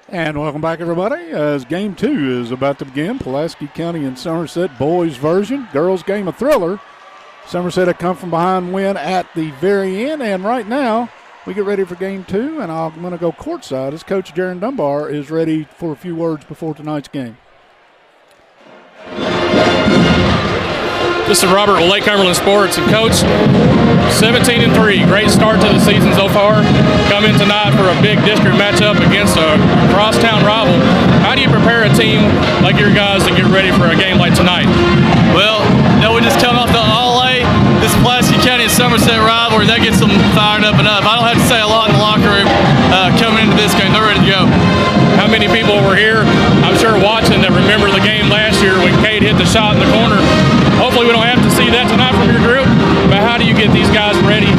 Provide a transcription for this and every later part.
And welcome back, everybody, as Game 2 is about to begin. Pulaski County and Somerset boys version. Girls game of thriller. Somerset had come from behind win at the very end, and right now we get ready for Game 2, and I'm going to go courtside as Coach Darren Dunbar is ready for a few words before tonight's game. This is Robert with Lake Cumberland Sports, and Coach, 17-3, great start to the season so far. Come in tonight for a big district matchup against a crosstown rival. How do you prepare a team like your guys to get ready for a game like tonight? Well, we just come off the All-A, this Pulaski County and Somerset rivalry. That gets them fired up enough. I don't have to say a lot in the locker room coming into this game. They're ready to go. How many people were here, I'm sure, watching that remember the game last year when Cade hit the shot in the corner? Hopefully we don't have to see that tonight from your group, but how do you get these guys ready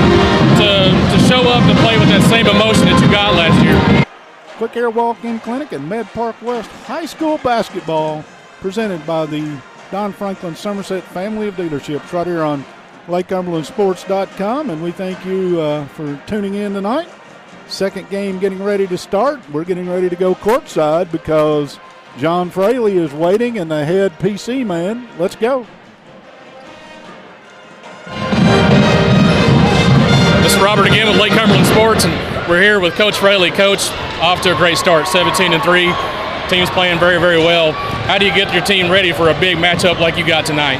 to show up to play with that same emotion that you got last year? Quick Air Walk-In Clinic and Med Park West High School Basketball, presented by the Don Franklin Somerset family of dealerships, right here on LakeCumberlandSports.com, and we thank you for tuning in tonight. Second game getting ready to start. We're getting ready to go courtside because John Fraley is waiting and the head PC man. Let's go. This is Robert again with Lake Cumberland Sports, and we're here with Coach Fraley. Coach, off to a great start, 17-3. Team's playing very, very well. How do you get your team ready for a big matchup like you got tonight?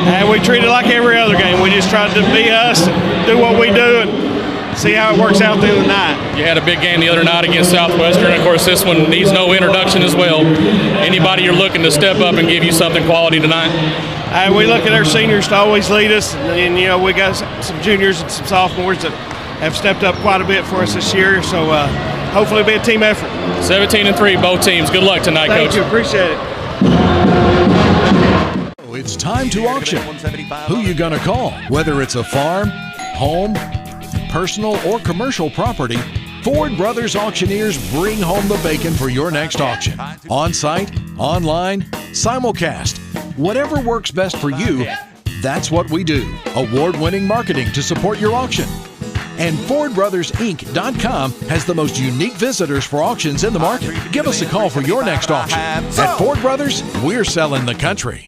And we treat it like every other game. We just try to be us, do what we do, and see how it works out through the night. You had a big game the other night against Southwestern. Of course, this one needs no introduction as well. Anybody you're looking to step up and give you something quality tonight? We look at our seniors to always lead us, and we got some juniors and some sophomores that have stepped up quite a bit for us this year. So hopefully it'll be a team effort. 17-3, both teams. Good luck tonight, Thank Coach. you, appreciate it. It's time to auction. Who you gonna call? Whether it's a farm, home, personal, or commercial property, Ford Brothers Auctioneers bring home the bacon for your next auction. On-site, online, simulcast. Whatever works best for you, that's what we do. Award-winning marketing to support your auction. And FordBrothersInc.com has the most unique visitors for auctions in the market. Give us a call for your next auction. At Ford Brothers, we're selling the country.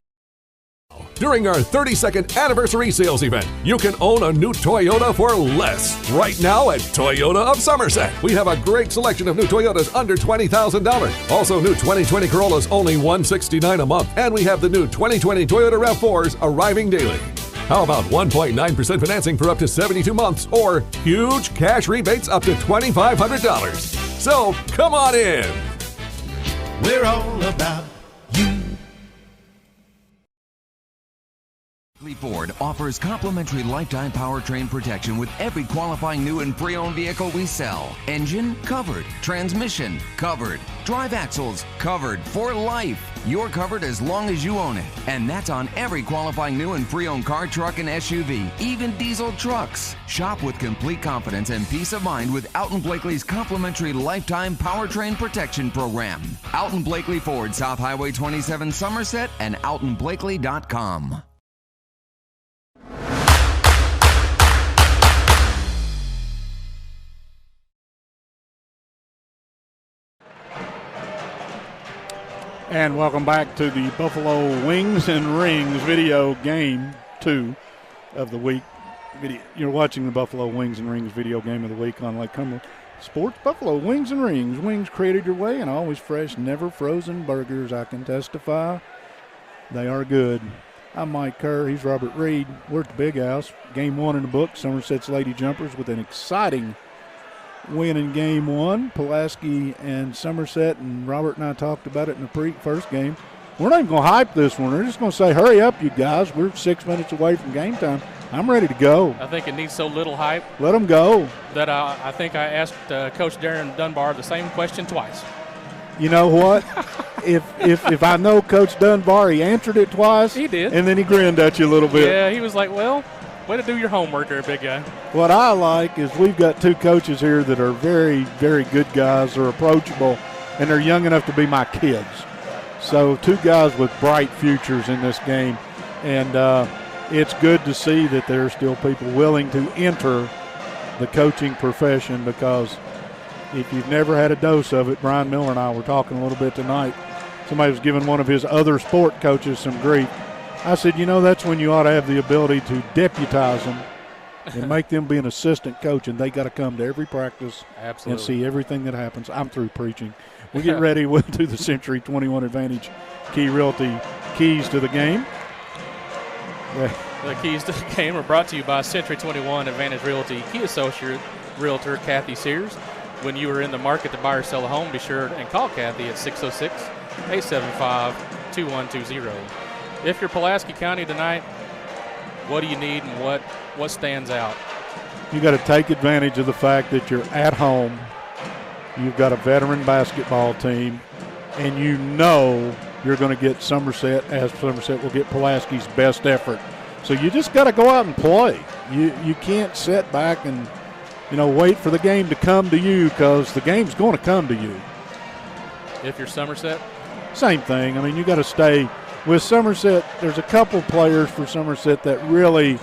During our 32nd anniversary sales event, you can own a new Toyota for less. Right now at Toyota of Somerset. We have a great selection of new Toyotas under $20,000. Also, new 2020 Corollas only $169 a month. And we have the new 2020 Toyota RAV4s arriving daily. How about 1.9% financing for up to 72 months or huge cash rebates up to $2,500? So come on in. We're all about you. Ford offers complimentary lifetime powertrain protection with every qualifying new and pre-owned vehicle we sell. Engine covered, transmission covered, drive axles covered for life. You're covered as long as you own it. And that's on every qualifying new and pre-owned car, truck, and SUV, even diesel trucks. Shop with complete confidence and peace of mind with Alton Blakely's complimentary lifetime powertrain protection program. Alton Blakely Ford, South Highway 27 Somerset, and AltonBlakely.com. And welcome back to the Buffalo Wings and Rings video game 2 of the week. You're watching the Buffalo Wings and Rings video game of the week on Lake Cumberland Sports. Buffalo Wings and Rings. Wings created your way and always fresh, never frozen burgers. I can testify they are good. I'm Mike Kerr. He's Robert Reed. We're at the Big House. Game 1 in the book. Somerset's Lady Jumpers with an exciting win in Game 1. Pulaski and Somerset, and Robert and I talked about it in the first game. We're not even going to hype this one. We're just going to say, hurry up, you guys. We're 6 minutes away from game time. I'm ready to go. I think it needs so little hype. Let them go. That I think I asked Coach Darren Dunbar the same question twice. You know what? if I know Coach Dunbar, he answered it twice. He did. And then he grinned at you a little bit. Yeah, he was like, well, way to do your homework there, big guy. What I like is we've got two coaches here that are very, very good guys. They're approachable, and they're young enough to be my kids. So two guys with bright futures in this game. And it's good to see that there are still people willing to enter the coaching profession because if you've never had a dose of it, Brian Miller and I were talking a little bit tonight. Somebody was giving one of his other sport coaches some grief. I said, that's when you ought to have the ability to deputize them and make them be an assistant coach, and they got to come to every practice and see everything that happens. I'm through preaching. We get ready. We'll do the Century 21 Advantage Key Realty keys to the game. The keys to the game are brought to you by Century 21 Advantage Realty Key Associate Realtor Kathy Sears. When you are in the market to buy or sell a home, be sure and call Kathy at 606-875-2120. If you're Pulaski County tonight, what do you need and what stands out? You got to take advantage of the fact that you're at home. You've got a veteran basketball team, and you're going to get Somerset, as Somerset will get Pulaski's best effort. So you just got to go out and play. You can't sit back and wait for the game to come to you, because the game's going to come to you. If you're Somerset? Same thing. I mean, you got to stay with Somerset. There's a couple players for Somerset that really,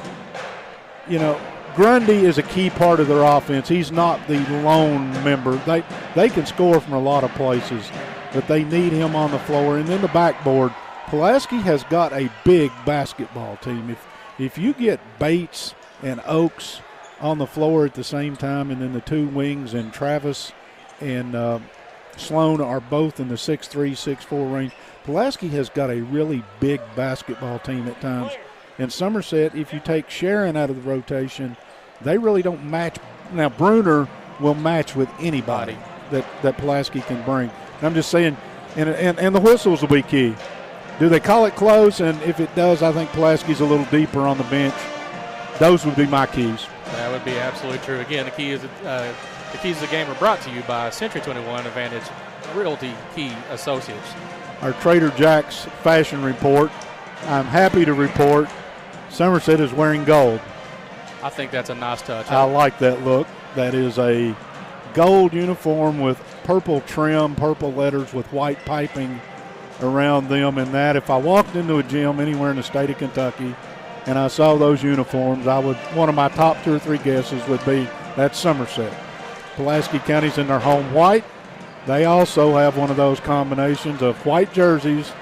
Grundy is a key part of their offense. He's not the lone member. They can score from a lot of places, but they need him on the floor. And then the backboard, Pulaski has got a big basketball team. If you get Bates and Oaks on the floor at the same time, and then the two wings and Travis and Sloan are both in the 6'3", 6'4" range, Pulaski has got a really big basketball team at times. And Somerset, if you take Sharon out of the rotation, they really don't match. Now, Bruner will match with anybody that Pulaski can bring. And I'm just saying, and the whistles will be key. Do they call it close? And if it does, I think Pulaski's a little deeper on the bench. Those would be my keys. That would be absolutely true. Again, the keys of the game are brought to you by Century 21 Advantage Realty Key Associates. Our Trader Jack's fashion report. I'm happy to report Somerset is wearing gold. I think that's a nice touch. I like that look. That is a gold uniform with purple trim, purple letters with white piping around them. And that, if I walked into a gym anywhere in the state of Kentucky and I saw those uniforms, one of my top 2 or 3 guesses would be that's Somerset. Pulaski County's in their home white. They also have one of those combinations of white jerseys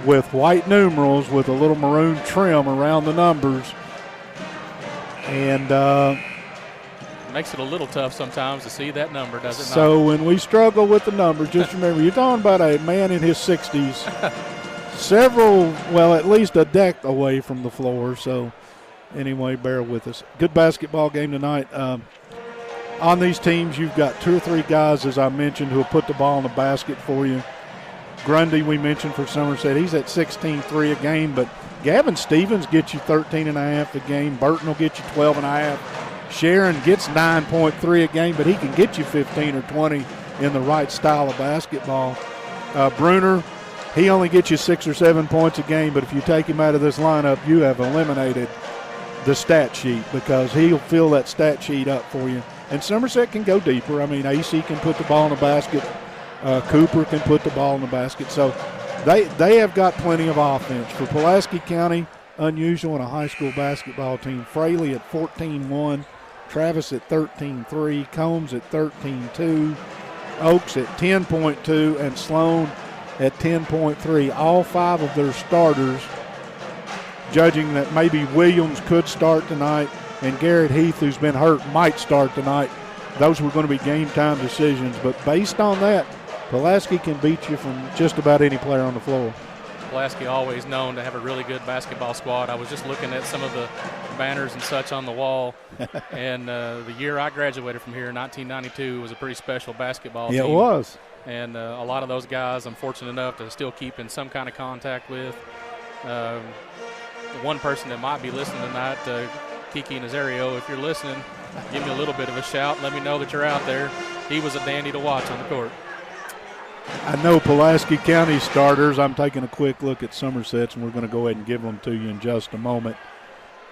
with white numerals with a little maroon trim around the numbers. And makes it a little tough sometimes to see that number, does it not? So when we struggle with the numbers, just remember, you're talking about a man in his 60s, at least a deck away from the floor. So anyway, bear with us. Good basketball game tonight. On these teams, you've got 2 or 3 guys, as I mentioned, who will put the ball in the basket for you. Grundy, we mentioned for Somerset, he's at 16-3 a game, but Gavin Stevens gets you 13.5 a game. Burton will get you 12.5. Sharon gets 9.3 a game, but he can get you 15 or 20 in the right style of basketball. Bruner, he only gets you 6 or 7 points a game, but if you take him out of this lineup, you have eliminated the stat sheet, because he'll fill that stat sheet up for you. And Somerset can go deeper. I mean, AC can put the ball in the basket. Cooper can put the ball in the basket. So they have got plenty of offense. For Pulaski County, unusual in a high school basketball team, Fraley at 14-1, Travis at 13-3, Combs at 13-2, Oaks at 10.2, and Sloan at 10.3. All 5 of their starters, judging that maybe Williams could start tonight and Garrett Heath, who's been hurt, might start tonight. Those were going to be game-time decisions. But based on that, Pulaski can beat you from just about any player on the floor. Pulaski always known to have a really good basketball squad. I was just looking at some of the banners and such on the wall, and the year I graduated from here, 1992, was a pretty special basketball team. Yeah, it was. And a lot of those guys I'm fortunate enough to still keep in some kind of contact with. One person that might be listening tonight, Kiki Nazario, if you're listening, give me a little bit of a shout. Let me know that you're out there. He was a dandy to watch on the court. I know Pulaski County starters. I'm taking a quick look at Somerset's, and we're going to go ahead and give them to you in just a moment,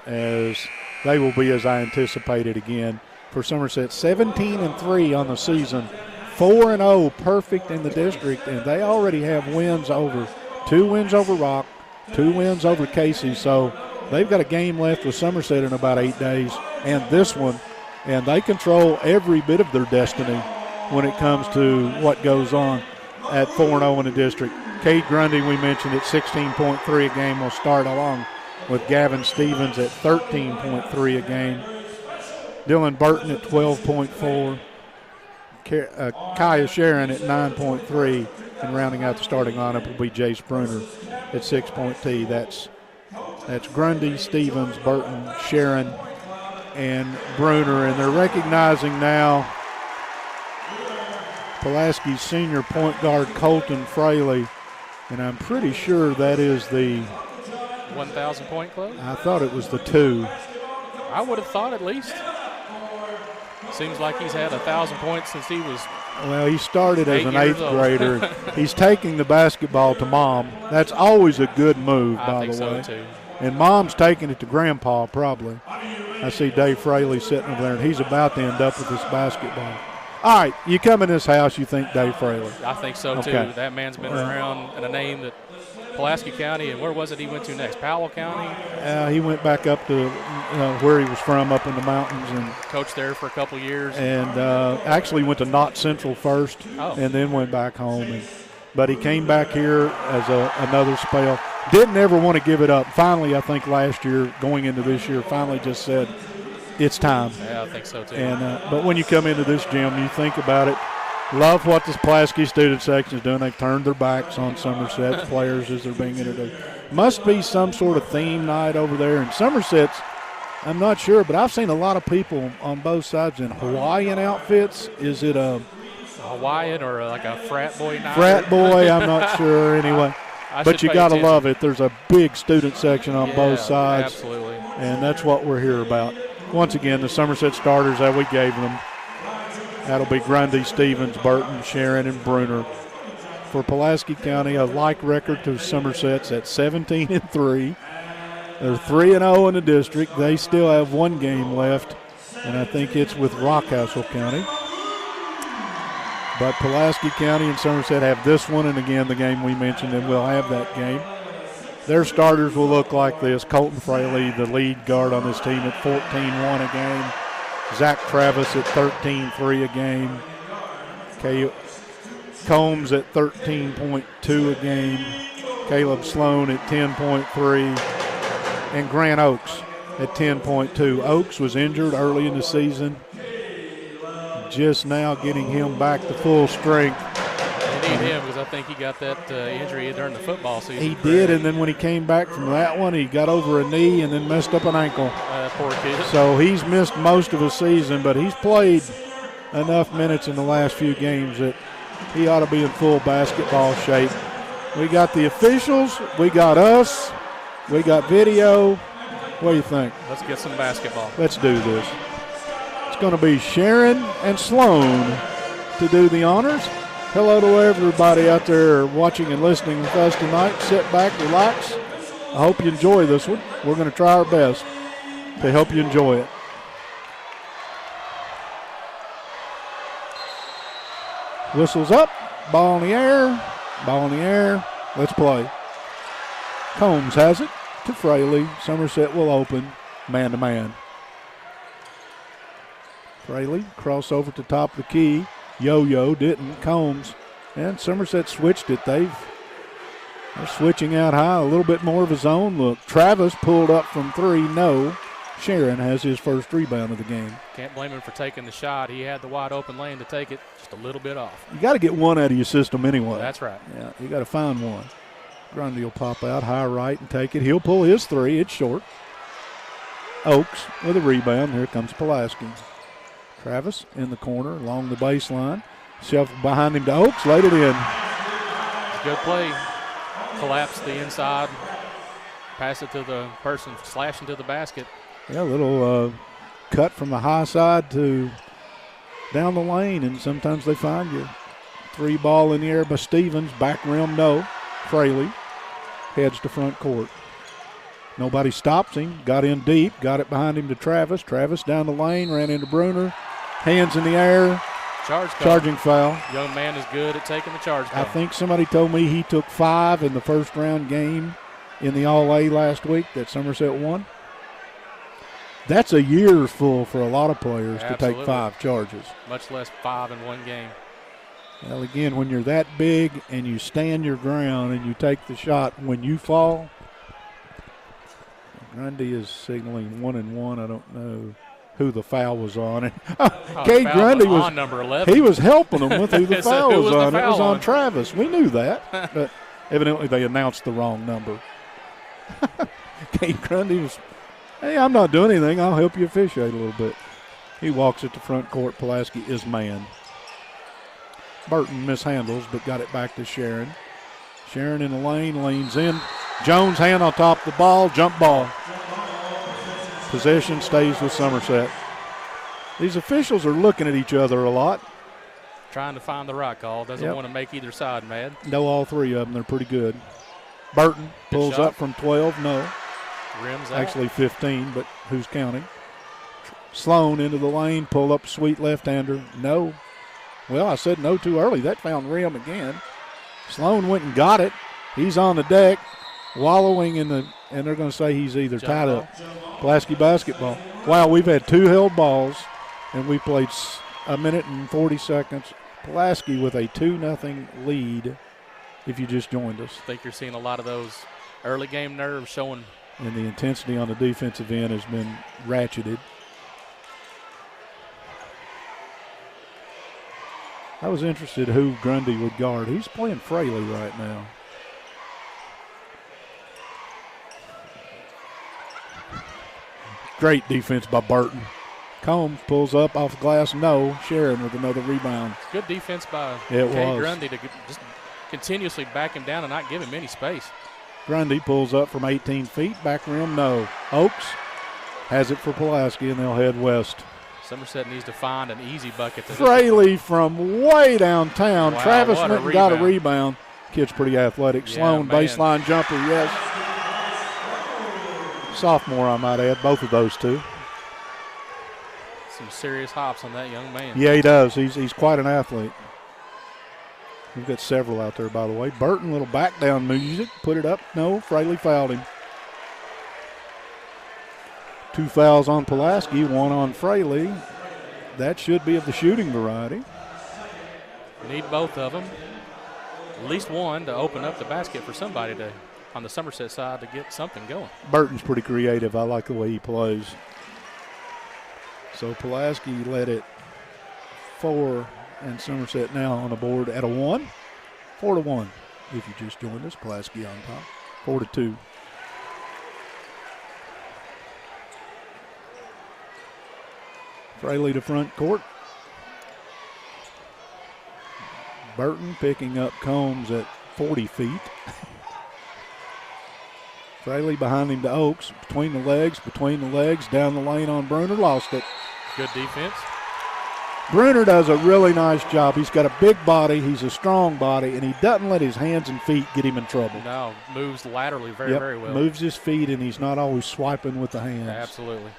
as they will be, as I anticipated again. For Somerset, 17-3 on the season, 4-0 perfect in the district, and they already have wins over 2 wins over Rock, 2 wins over Casey. So they've got a game left with Somerset in about 8 days, and this one, and they control every bit of their destiny. when it comes to what goes on at 4-0 in the district. Cade Grundy, we mentioned, at 16.3 a game, will start along with Gavin Stevens at 13.3 a game. Dylan Burton at 12.4. Kaya Sharon at 9.3. And rounding out the starting lineup will be Jace Bruner at 6.2. That's Grundy, Stevens, Burton, Sharon, and Bruner. And they're recognizing now Pulaski's senior point guard Colton Fraley. And I'm pretty sure that is the 1,000 point club? I thought it was the 2. I would have thought at least. Seems like he's had 1,000 points since he was. Well, he started as an 8th grader. He's taking the basketball to Mom. That's always a good move, by the way. I think so, too. And Mom's taking it to Grandpa, probably. I see Dave Fraley sitting over there, and he's about to end up with this basketball. All right, you come in this house, you think Dave Fraley. I think so, too. That man's been around in a name that Pulaski County, and where was it he went to next? Powell County? He went back up to where he was from, up in the mountains. And coached there for a couple of years. And actually went to Knott Central first and then went back home. But he came back here as another spell. Didn't ever want to give it up. Finally, I think last year, going into this year, finally just said, it's time. Yeah, I think so, too. And but when you come into this gym, you think about it. Love what this Pulaski student section is doing. They've turned their backs on Somerset players as they're being introduced. Must be some sort of theme night over there. And Somerset's, I'm not sure, but I've seen a lot of people on both sides in Hawaiian outfits. Is it a Hawaiian or like a frat boy night? Frat boy, I'm not sure anyway. But you got to love it. There's a big student section on both sides. Absolutely. And that's what we're here about. Once again, the Somerset starters that we gave them. That'll be Grundy, Stevens, Burton, Sharon, and Bruner. For Pulaski County, a like record to Somerset's at 17-3. They're 3-0 in the district. They still have one game left, and I think it's with Rockcastle County. But Pulaski County and Somerset have this one, and again, the game we mentioned, and we'll have that game. Their starters will look like this. Colton Fraley, the lead guard on this team, at 14-1 a game. Zach Travis at 13-3 a game. Combs at 13.2 a game. Caleb Sloan at 10.3. And Grant Oakes at 10.2. Oakes was injured early in the season. Just now getting him back to full strength. They need him because I think he got that injury during the football season. He did, and then when he came back from that one, he got over a knee and then messed up an ankle. Poor kid. So he's missed most of the season, but he's played enough minutes in the last few games that he ought to be in full basketball shape. We got the officials, we got us, we got video. What do you think? Let's get some basketball. Let's do this. It's going to be Sharon and Sloan to do the honors. Hello to everybody out there watching and listening with us tonight. Sit back, relax. I hope you enjoy this one. We're going to try our best to help you enjoy it. Whistles up, ball in the air, let's play. Combs has it to Fraley. Somerset will open man-to-man. Fraley cross over to top of the key. Yo-yo didn't. Combs. And Somerset switched it. They're switching out high, a little bit more of a zone look. Travis pulled up from 3, no. Sharon has his first rebound of the game. Can't blame him for taking the shot. He had the wide open lane to take it just a little bit off. You got to get one out of your system anyway. That's right. Yeah, you got to find one. Grundy will pop out high right and take it. He'll pull his 3. It's short. Oakes with a rebound. Here comes Pulaski. Travis in the corner along the baseline. Shuffled behind him to Oakes. Laid it in. Good play. Collapse the inside. Pass it to the person slashing to the basket. Yeah, a little cut from the high side to down the lane, and sometimes they find you. 3 ball in the air by Stevens. Back rim, no. Fraley heads to front court. Nobody stops him. Got in deep. Got it behind him to Travis. Travis down the lane. Ran into Bruner. Hands in the air. Charging foul. Young man is good at taking the charge call. I think somebody told me he took 5 in the first round game in the All-A last week that Somerset won. That's a year full for a lot of players to Absolutely. take 5 charges. Much less 5 in one game. Well, again, when you're that big and you stand your ground and you take the shot when you fall, Grundy is signaling 1-1. I don't know who the foul was on. And Cade Grundy was on number 11. He was helping them with who the foul who was was the on. It was foul on on? Travis. We knew that, but evidently they announced the wrong number. Cade Grundy was, hey, I'm not doing anything. I'll help you officiate a little bit. He walks at the front court. Pulaski is man. Burton mishandles, but got it back to Sharon. Sharon in the lane, leans in. Jones' hand on top of the ball, jump ball. Possession stays with Somerset. These officials are looking at each other a lot. Trying to find the right call. Doesn't want to make either side mad. No, all 3 of them. They're pretty good. Burton pulls up from 12. No. Rims out. Actually 15, but who's counting? Sloan into the lane, pull up sweet left-hander. No. Well, I said no too early. That found rim again. Sloan went and got it. He's on the deck, wallowing in the, and they're going to say he's either tied up. Pulaski basketball. Wow, we've had 2 held balls, and we played a minute and 40 seconds. Pulaski with a 2-0 lead if you just joined us. I think you're seeing a lot of those early game nerves showing. And the intensity on the defensive end has been ratcheted. I was interested who Grundy would guard. He's playing Fraley right now. Great defense by Burton. Combs pulls up off the glass. No. Sharon with another rebound. Good defense by Cade Grundy to just continuously back him down and not give him any space. Grundy pulls up from 18 feet. Back rim, no. Oakes has it for Pulaski, and they'll head west. Somerset needs to find an easy bucket. Fraley from way downtown. Wow, Travis what went a and got a rebound. rebound. Kid's pretty athletic. Yeah, Sloan, man. baseline jumper, yes. Sophomore, I might add, both of those 2. Some serious hops on that young man. Yeah, he does. He's quite an athlete. We've got several out there, by the way. Burton, little back down music. Put it up. No, Fraley fouled him. 2 fouls on Pulaski, 1 on Fraley. That should be of the shooting variety. Need both of them. At least one to open up the basket for somebody to, on the Somerset side, to get something going. Burton's pretty creative. I like the way he plays. So Pulaski led it 4, and Somerset now on the board at a 1. 4-1 if you just joined us. Pulaski on top. 4-2. Fraley to front court. Burton picking up Combs at 40 feet. Fraley behind him to Oakes. Between the legs, down the lane on Bruner. Lost it. Good defense. Bruner does a really nice job. He's got a big body. He's a strong body, and he doesn't let his hands and feet get him in trouble. No, moves laterally very well. Moves his feet, and he's not always swiping with the hands. Absolutely.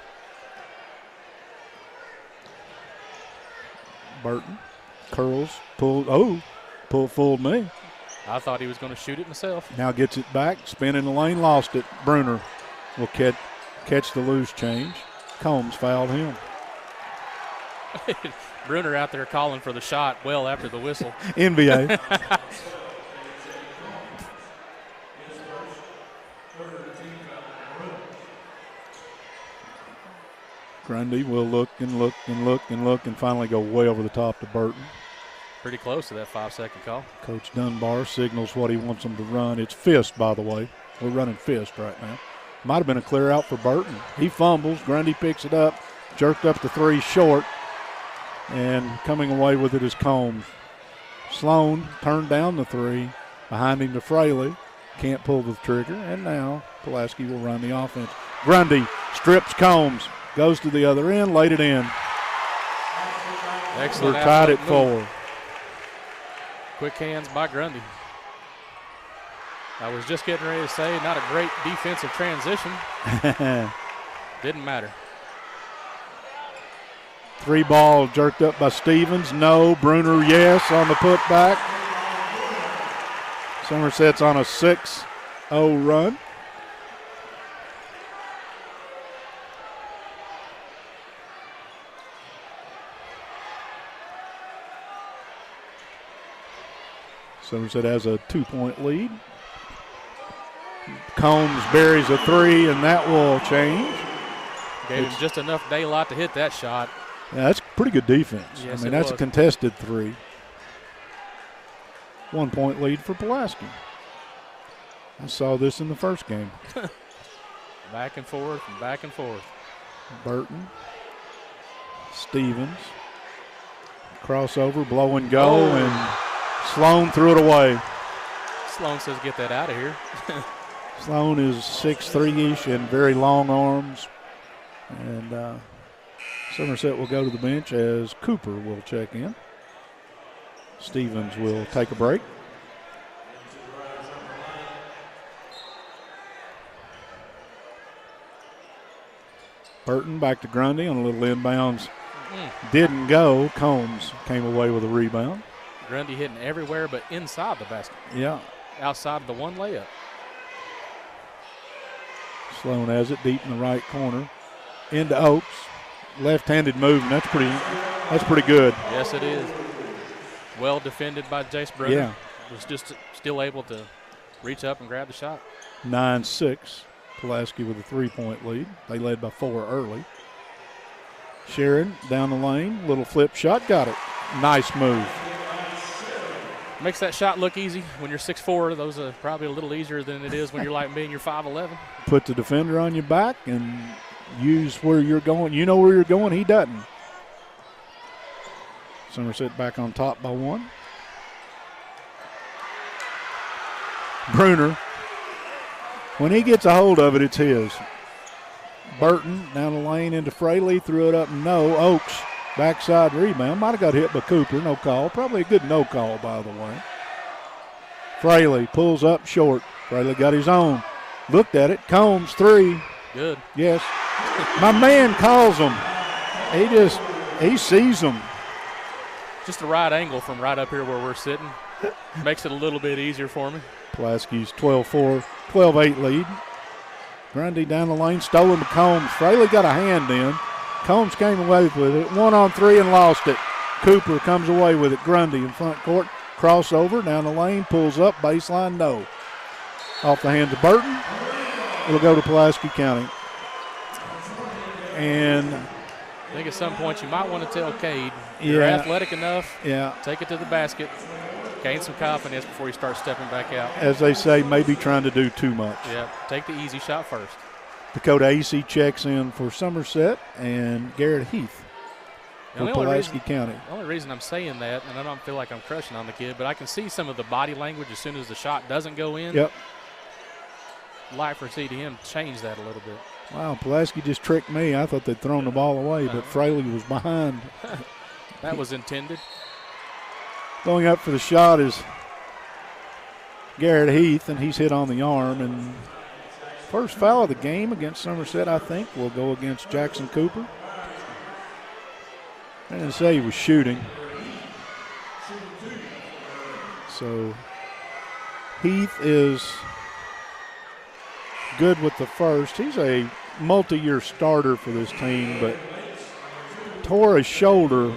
Burton curls, fooled me. I thought he was going to shoot it myself. Now gets it back, spin in the lane, lost it. Bruner will catch the loose change. Combs fouled him. Bruner out there calling for the shot well after the whistle. NBA. Grundy will look and finally go way over the top to Burton. Pretty close to that 5-second call. Coach Dunbar signals what he wants them to run. It's fist, by the way. We're running fist right now. Might have been a clear out for Burton. He fumbles. Grundy picks it up. Jerked up the 3 short. And coming away with it is Combs. Sloan turned down the 3. Behind him to Fraley. Can't pull the trigger. And now Pulaski will run the offense. Grundy strips Combs. Goes to the other end. Laid it in. Excellent. We're tied at move. 4. Quick hands by Grundy. I was just getting ready to say, not a great defensive transition. Didn't matter. 3 ball jerked up by Stevens. No. Bruner, yes, on the putback. Somerset's on a 6-0 run. Somerset has a 2-point lead. Combs buries a 3, and that will change. Gave him just enough daylight to hit that shot. Yeah, that's pretty good defense. Yes, I mean, it that's was. a contested 3. 1-point lead for Pulaski. I saw this in the first game. Back and forth and back and forth. Burton, Stevens, crossover, blow and go, and Sloan threw it away. Sloan says get that out of here. Sloan is 6'3"-ish and very long arms. And Somerset will go to the bench as Cooper will check in. Stevens will take a break. Burton back to Grundy on a little inbounds. Didn't go. Combs came away with a rebound. Grundy hitting everywhere but inside the basket. Yeah. Outside of the one layup. Sloan has it deep in the right corner. Into Oaks. Left-handed movement. That's pretty good. Yes, it is. Well defended by Jace Brunner. Yeah. Was just still able to reach up and grab the shot. 9-6. Pulaski with a 3-point lead. They led by 4 early. Sharon down the lane. Little flip shot. Got it. Nice move. Makes that shot look easy. When you're 6'4", those are probably a little easier than it is when you're like me and you're 5'11". Put the defender on your back and use where you're going. You know where you're going. He doesn't. Somerset back on top by 1. Bruner. When he gets a hold of it, it's his. Burton down the lane into Fraley. Threw it up. No. Oaks. Backside rebound. Might have got hit by Cooper. No call. Probably a good no call, by the way. Fraley pulls up short. Fraley got his own. Looked at it. Combs 3. Good. Yes. My man calls him. He sees them. Just the right angle from right up here where we're sitting. Makes it a little bit easier for me. Pulaski's 12-4, 12-8 lead. Grundy down the lane, stolen to Combs. Fraley got a hand in. Combs came away with it. 1-on-3 and lost it. Cooper comes away with it. Grundy in front court. Crossover down the lane, pulls up, baseline, no. Off the hands of Burton. It'll go to Pulaski County. And I think at some point you might want to tell Cade, you're athletic enough, take it to the basket, gain some confidence before you start stepping back out. As they say, maybe trying to do too much. Yeah, take the easy shot first. Dakota AC checks in for Somerset, and Garrett Heath for Pulaski County. The only reason I'm saying that, and I don't feel like I'm crushing on the kid, but I can see some of the body language as soon as the shot doesn't go in. Yep. Like for see to him change that a little bit. Wow, Pulaski just tricked me. I thought they'd thrown the ball away, but Fraley was behind. That was intended. Going up for the shot is Garrett Heath, and he's hit on the arm. And first foul of the game against Somerset, I think, will go against Jackson Cooper. I didn't say he was shooting. So Heath is good with the first. He's a multi-year starter for this team, but tore a shoulder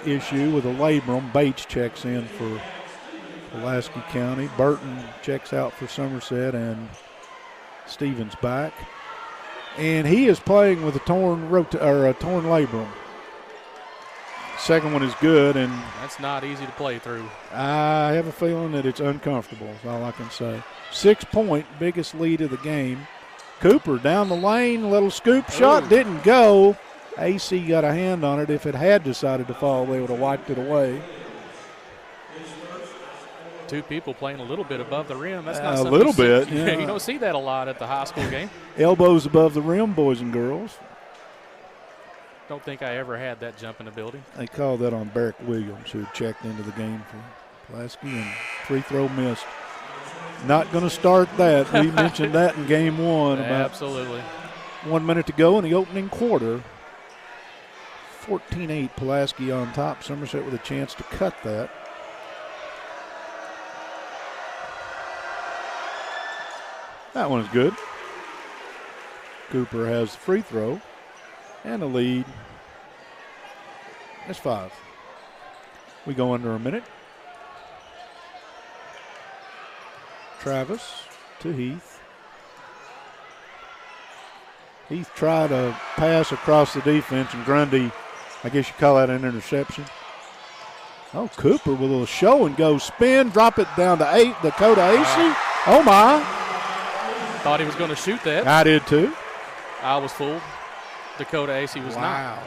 issue with a labrum. Bates checks in for Pulaski County. Burton checks out for Somerset, and Stevens back. And he is playing with a torn labrum. Second one is good, and that's not easy to play through. I have a feeling that it's uncomfortable, is all I can say. 6-point, biggest lead of the game. Cooper down the lane, little scoop shot, didn't go. AC got a hand on it. If it had decided to fall, they would have wiped it away. Two people playing a little bit above the rim. That's not a something little bit. Yeah. You don't see that a lot at the high school game. Elbows above the rim, boys and girls. Don't think I ever had that jumping ability. They called that on Barrick Williams, who checked into the game for Pulaski, and free throw missed. Not going to start that. We mentioned that in game one. Absolutely. 1 minute to go in the opening quarter. 14-8 Pulaski on top. Somerset with a chance to cut that. That one's good. Cooper has the free throw and a lead. That's 5. We go under a minute. Travis to Heath. Heath tried to pass across the defense, and Grundy, I guess you call that an interception. Oh, Cooper with a little show and go spin, drop it down to 8, Dakota Acey. Oh, my. Thought he was going to shoot that. I did too. I was fooled. Dakota Acey was not. Wow.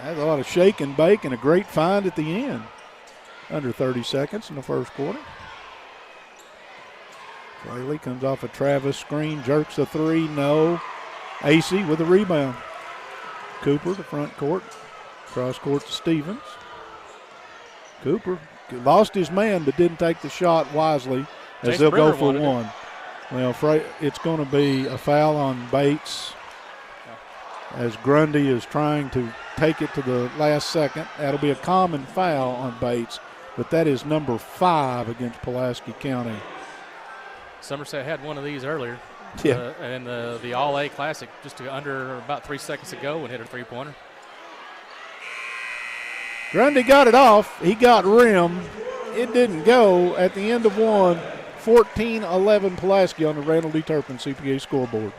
That's a lot of shake and bake and a great find at the end. Under 30 seconds in the first quarter. Fraley comes off a Travis screen, jerks a 3, no. Acey with a rebound. Cooper to front court, cross court to Stevens. Cooper lost his man but didn't take the shot wisely as they'll go for one. Well, it's going to be a foul on Bates as Grundy is trying to take it to the last second. That'll be a common foul on Bates, but that is number 5 against Pulaski County. Somerset had one of these earlier. Yeah. In the All-A Classic just under about 3 seconds ago and hit a three-pointer. Grundy got it off. He got rim. It didn't go. At the end of one, 14-11 Pulaski on the Randall D. Turpin CPA scoreboard.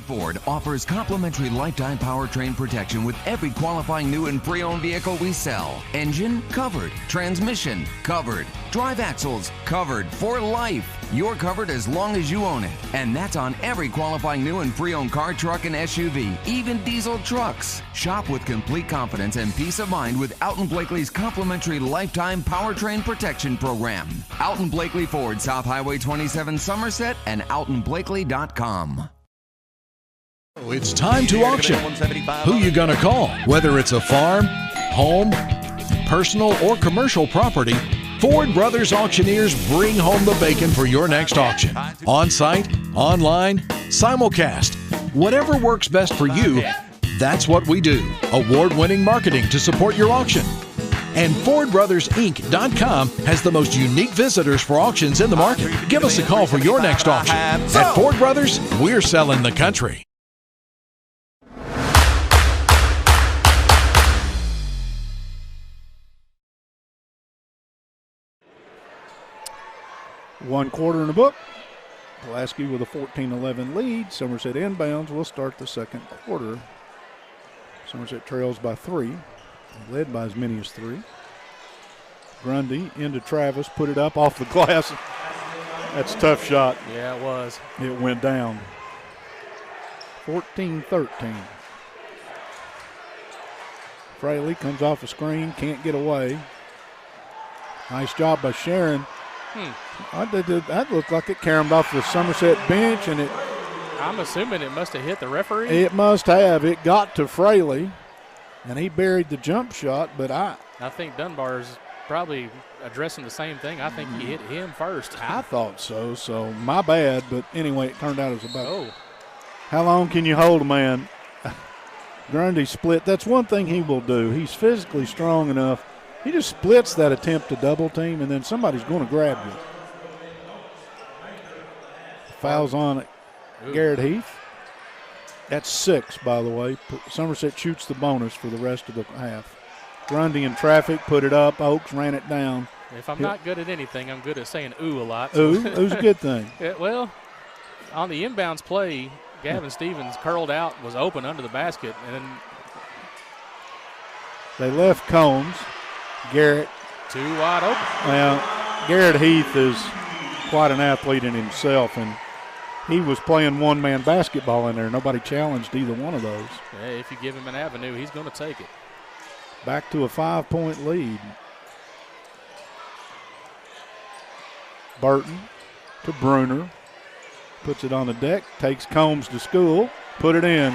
Ford offers complimentary lifetime powertrain protection with every qualifying new and pre-owned vehicle we sell. Engine covered, transmission covered, drive axles covered for life. You're covered as long as you own it. And that's on every qualifying new and pre-owned car, truck, and SUV, even diesel trucks. Shop with complete confidence and peace of mind with Alton Blakely's complimentary lifetime powertrain protection program. Alton Blakely Ford, South Highway 27 Somerset, and altonblakely.com. It's time to auction. Who you gonna call? Whether it's a farm, home, personal, or commercial property, Ford Brothers Auctioneers bring home the bacon for your next auction. On-site, online, simulcast, whatever works best for you, that's what we do. Award-winning marketing to support your auction. And FordBrothersInc.com has the most unique visitors for auctions in the market. Give us a call for your next auction. At Ford Brothers, we're selling the country. One quarter in the book. Pulaski with a 14-11 lead. Somerset inbounds will start the second quarter. Somerset trails by 3, led by as many as 3. Grundy into Travis, put it up off the glass. That's a tough shot. Yeah, it was. It went down. 14-13. Fraley comes off a screen, can't get away. Nice job by Sharon. That looked like it caromed off the Somerset bench, and I'm assuming it must have hit the referee. It must have. It got to Fraley, and he buried the jump shot, but I think Dunbar's probably addressing the same thing. I think he hit him first. I thought so my bad, but anyway, it turned out it was about. Oh. How long can you hold a man? Grundy split. That's one thing he will do. He's physically strong enough. He just splits that attempt to double team, and then somebody's going to grab you. Fouls on it. Garrett Heath. That's 6, by the way. Somerset shoots the bonus for the rest of the half. Grundy in traffic, put it up. Oaks ran it down. If I'm not good at anything, I'm good at saying ooh a lot. Ooh, ooh's a good thing. Yeah, well, on the inbounds play, Gavin Stevens curled out, was open under the basket, and then they left Combs. Garrett. Too wide open. Well, Garrett Heath is quite an athlete in himself, and he was playing one-man basketball in there. Nobody challenged either one of those. Yeah, if you give him an avenue, he's going to take it. Back to a 5-point lead. Burton to Bruner. Puts it on the deck, takes Combs to school, put it in.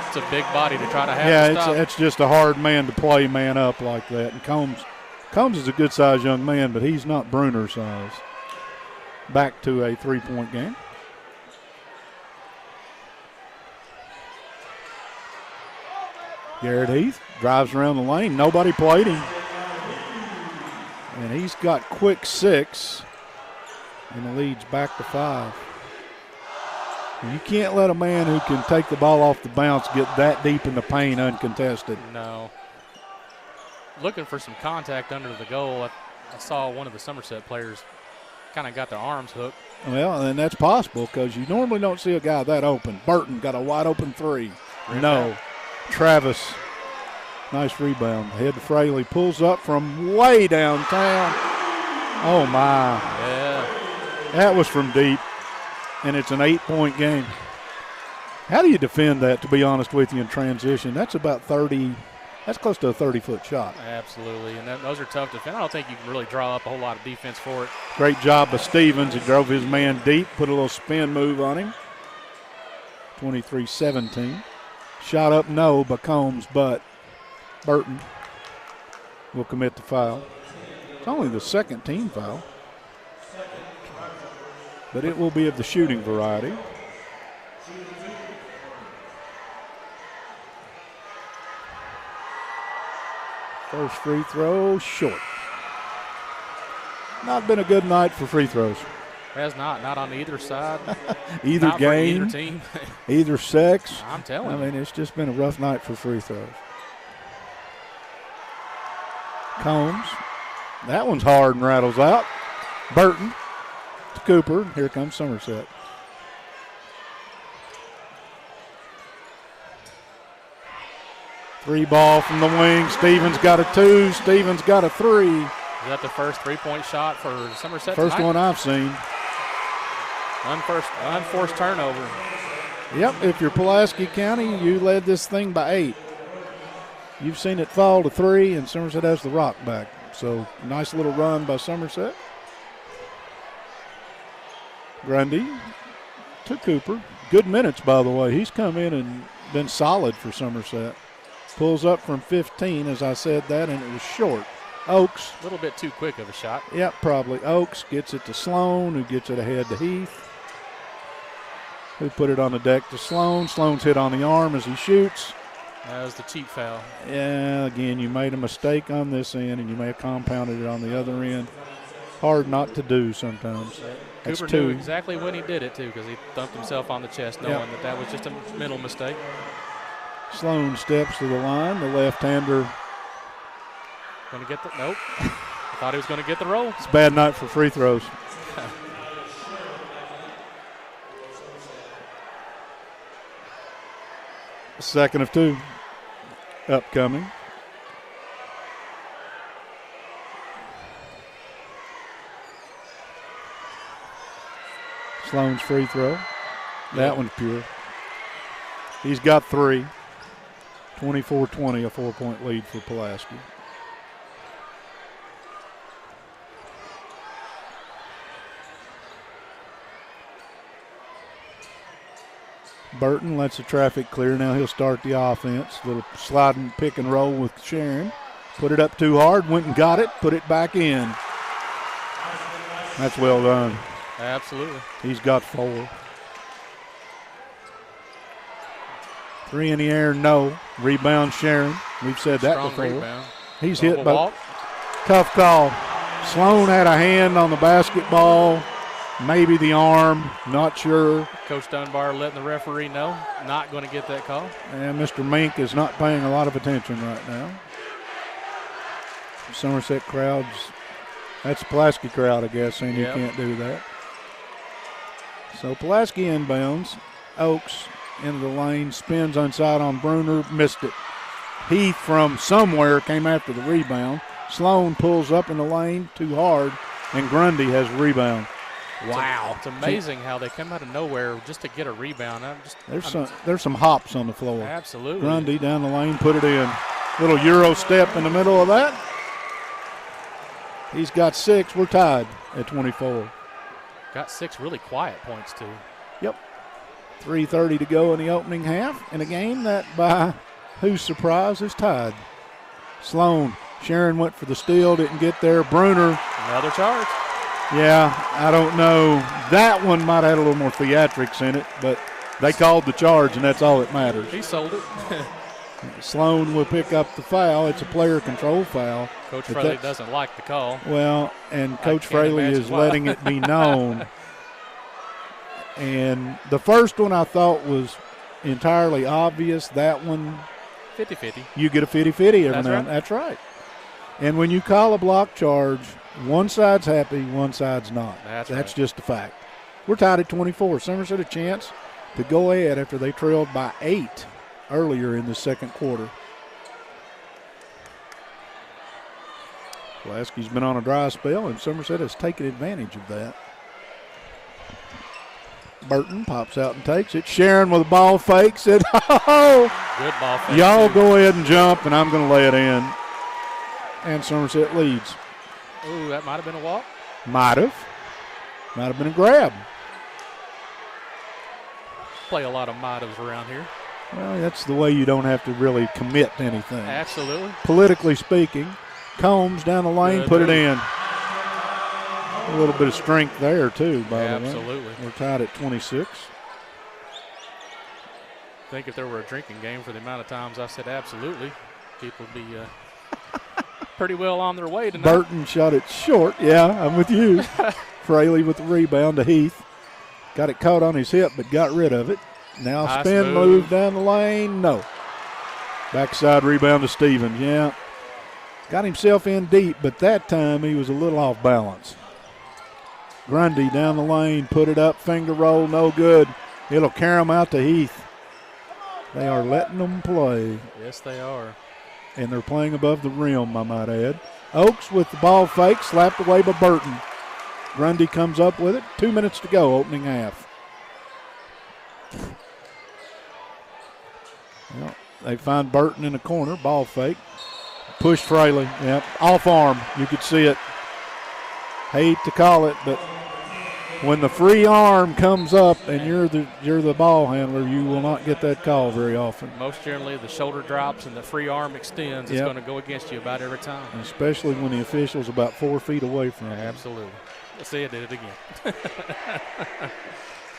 It's a big body to try to have to stop. It's just a hard man to play man up like that. And Combs is a good-sized young man, but he's not Bruner size. Back to a 3-point game. Garrett Heath drives around the lane. Nobody played him. And he's got quick 6. And the lead's back to 5. You can't let a man who can take the ball off the bounce get that deep in the paint uncontested. No. Looking for some contact under the goal. I saw one of the Somerset players kind of got their arms hooked. Well, and that's possible because you normally don't see a guy that open. Burton got a wide-open three. No. Travis, nice rebound. Head to Fraley, pulls up from way downtown. Oh, my. Yeah. That was from deep, and it's an 8-point game. How do you defend that, to be honest with you, in transition? That's about 30. That's close to a 30-foot shot. Absolutely, and those are tough to defend. I don't think you can really draw up a whole lot of defense for it. Great job by Stevens. He drove his man deep, put a little spin move on him. 23-17. Shot up no by Combs, but Burton will commit the foul. It's only the second team foul, but it will be of the shooting variety. First free throw, short. Not been a good night for free throws. Has not on either side. Either not game, either team. either sex. I'm telling you. I mean, it's just been a rough night for free throws. Combs. That one's hard and rattles out. Burton to Cooper. Here comes Somerset. Three ball from the wing. Stevens got a two. Stevens got a three. Is that the first three-point shot for Somerset First tonight? one I've seen. Unforced turnover. Yep, if you're Pulaski County, you led this thing by 8. You've seen it fall to 3, and Somerset has the rock back. So, nice little run by Somerset. Grundy to Cooper. Good minutes, by the way. He's come in and been solid for Somerset. Pulls up from 15, as I said that, and it was short. Oakes. A little bit too quick of a shot. Yep, probably. Oakes gets it to Sloan, who gets it ahead to Heath, who put it on the deck to Sloan. Sloan's hit on the arm as he shoots. That was the cheap foul. Yeah, again, you made a mistake on this end, and you may have compounded it on the other end. Hard not to do sometimes. That's Cooper two. knew exactly when he did it, too, because he thumped himself on the chest knowing that was just a mental mistake. Sloan steps to the line. The left-hander. Going to get the – nope. I thought he was going to get the roll. It's a bad night for free throws. Second of 2 upcoming. Sloan's free throw. That one's pure. He's got 3. 24-20, a 4-point lead for Pulaski. Burton lets the traffic clear. Now he'll start the offense. Little sliding pick and roll with Sharon. Put it up too hard, went and got it, put it back in. That's well done. Absolutely. He's got 4. 3 in the air, no. Rebound Sharon. We've said that Strong before. Rebound. He's hit by walk. tough call. Sloan had a hand on the basketball, maybe the arm, not sure. Coach Dunbar letting the referee know, not going to get that call. And Mr. Mink is not paying a lot of attention right now. Somerset crowds, that's a Pulaski crowd, I guess, saying you can't do that. So Pulaski inbounds. Oakes into the lane, spins inside on Bruner, missed it. Heath from somewhere came after the rebound. Sloan pulls up in the lane too hard, and Grundy has a rebound. Wow. It's amazing how they come out of nowhere just to get a rebound. There's some hops on the floor. Absolutely. Grundy down the lane, put it in. Little Euro step in the middle of that. He's got 6. We're tied at 24. Got 6 really quiet points, too. Yep. 3:30 to go in the opening half in a game that, by whose surprise, is tied. Sloan. Sharon went for the steal, didn't get there. Bruner. Another charge. Yeah, I don't know. That one might have had a little more theatrics in it, but they called the charge, and that's all that matters. He sold it. Sloan will pick up the foul. It's a player control foul. Coach Fraley doesn't like the call. Well, and Coach Fraley is letting it be known. And the first one I thought was entirely obvious. That one, 50-50. you get a 50-50 every now and then. Right. That's right. And when you call a block charge One side's happy, one side's not. That's right. right. Just a fact. We're tied at 24. Somerset a chance to go ahead after they trailed by 8 earlier in the second quarter. Pulaski's been on a dry spell, and Somerset has taken advantage of that. Burton pops out and takes it. Sharon with a ball fake said, oh, Good ball fake. y'all too. go ahead and jump, and I'm going to lay it in. And Somerset leads. Ooh, that might have been a walk. Might have. Might have been a grab. Play a lot of might-haves around here. Well, that's the way you don't have to really commit to anything. Absolutely. Politically speaking, Combs down the lane, Good put it move. in. A little bit of strength there, too, by the way. Absolutely. We're tied at 26. I think if there were a drinking game for the amount of times I said absolutely, people would be pretty well on their way tonight. Burton shot it short. Yeah, I'm with you. Fraley with the rebound to Heath. Got it caught on his hip, but got rid of it. Now Nice spin move down the lane. No. Backside rebound to Stevens. Yeah. Got himself in deep, but that time he was a little off balance. Grundy down the lane, put it up, finger roll, no good. It'll carry him out to Heath. They are letting them play, Yes, they are. and they're playing above the rim, I might add. Oakes with the ball fake, slapped away by Burton. Grundy comes up with it. 2 minutes to go, opening half. Well, they find Burton in the corner, ball fake. Push Fraley, yep, off arm, you could see it. Hate to call it, but when the free arm comes up and you're the ball handler, you will not get that call very often. Most generally, the shoulder drops and the free arm extends. It's Yep. going to go against you about every time. Especially when the official's about 4 feet away from you. Absolutely. Let's see, I did it again.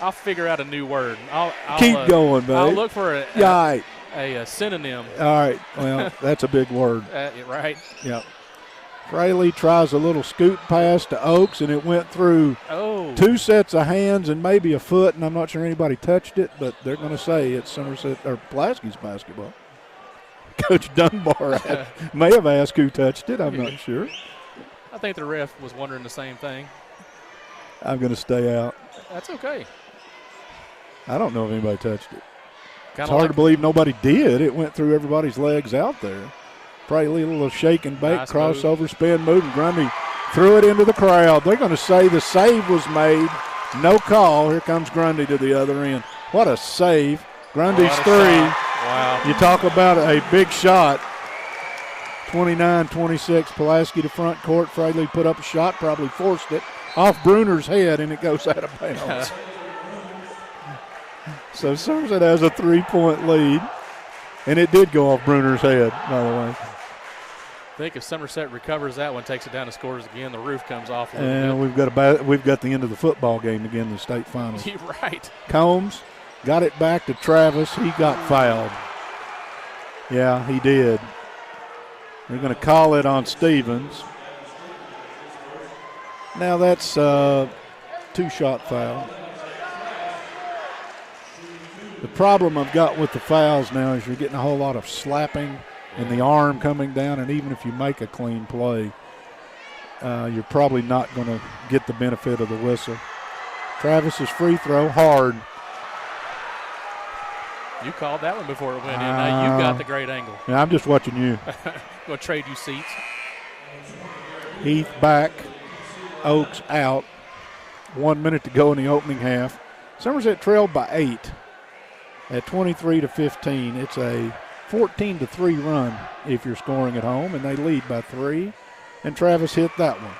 I'll figure out a new word. I'll Keep going, babe. I'll look for a synonym. All right. Well, that's a big word. Right? Yep. Fraley tries a little scoot pass to Oakes, and it went through Oh. 2 sets of hands and maybe a foot, and I'm not sure anybody touched it, but they're going to say it's Somerset or Pulaski's basketball. Coach Dunbar may have asked who touched it. I'm not sure. I think the ref was wondering the same thing. I'm going to stay out. That's okay. I don't know if anybody touched it. Kinda It's hard like to believe nobody did. It went through everybody's legs out there. Fraley, a little shake and bake, Nice crossover, spin, move, and Grundy threw it into the crowd. They're going to say the save was made. No call. Here comes Grundy to the other end. What a save. Grundy's What a three. shot. Wow. You talk about a big shot. 29-26, Pulaski to front court. Fraley put up a shot, probably forced it off Bruner's head, and it goes out of bounds. So Somerset has a 3-point lead, and it did go off Bruner's head, by the way. I think if Somerset recovers that one, takes it down and scores again, the roof comes off a little And we've got the end of the football game again, the state finals. bit. You're right. Combs got it back to Travis. He got fouled. Yeah, he did. They're going to call it on Stevens. Now that's a 2-shot foul. The problem I've got with the fouls now is you're getting a whole lot of slapping and the arm coming down, and even if you make a clean play, you're probably not going to get the benefit of the whistle. Travis's free throw, hard. You called that one before it went in. Now you got the great angle. Yeah, I'm just watching you. Going to trade you seats. Heath back, Oakes out. 1 minute to go in the opening half. Somerset trailed by 8 at 23-15. It's a 14-3 run if you're scoring at home, and they lead by 3. And Travis hit that one.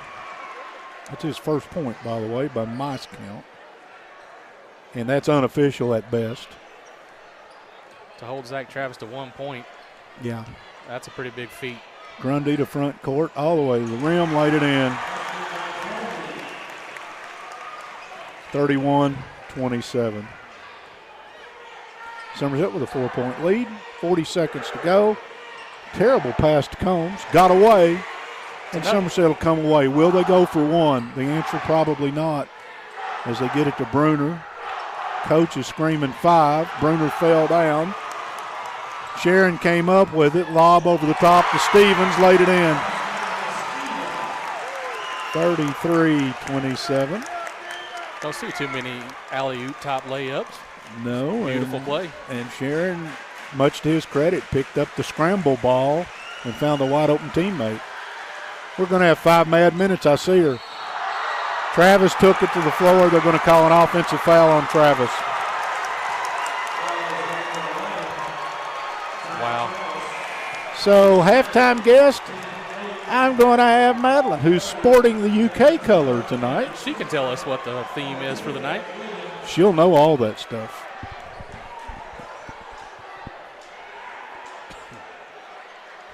That's his first point, by the way, by my count. And that's unofficial at best. To hold Zach Travis to 1 point, Yeah. that's a pretty big feat. Grundy to front court, all the way to the rim, laid it in. 31-27. Somerset with a 4-point lead. 40 seconds to go. Terrible pass to Combs. Got away. And Somerset will come away. Will they go for one? The answer probably not, as they get it to Bruner. Coach is screaming 5. Bruner fell down. Sharon came up with it. Lob over the top to Stevens. Laid it in. 33-27. Don't see too many alley-oop type layups. No. Beautiful play. And Sharon, much to his credit, picked up the scramble ball and found a wide-open teammate. We're going to have 5 mad minutes. I see her. Travis took it to the floor. They're going to call an offensive foul on Travis. Wow. So, halftime guest, I'm going to have Madeline, who's sporting the UK color tonight. She can tell us what the theme is for the night. She'll know all that stuff.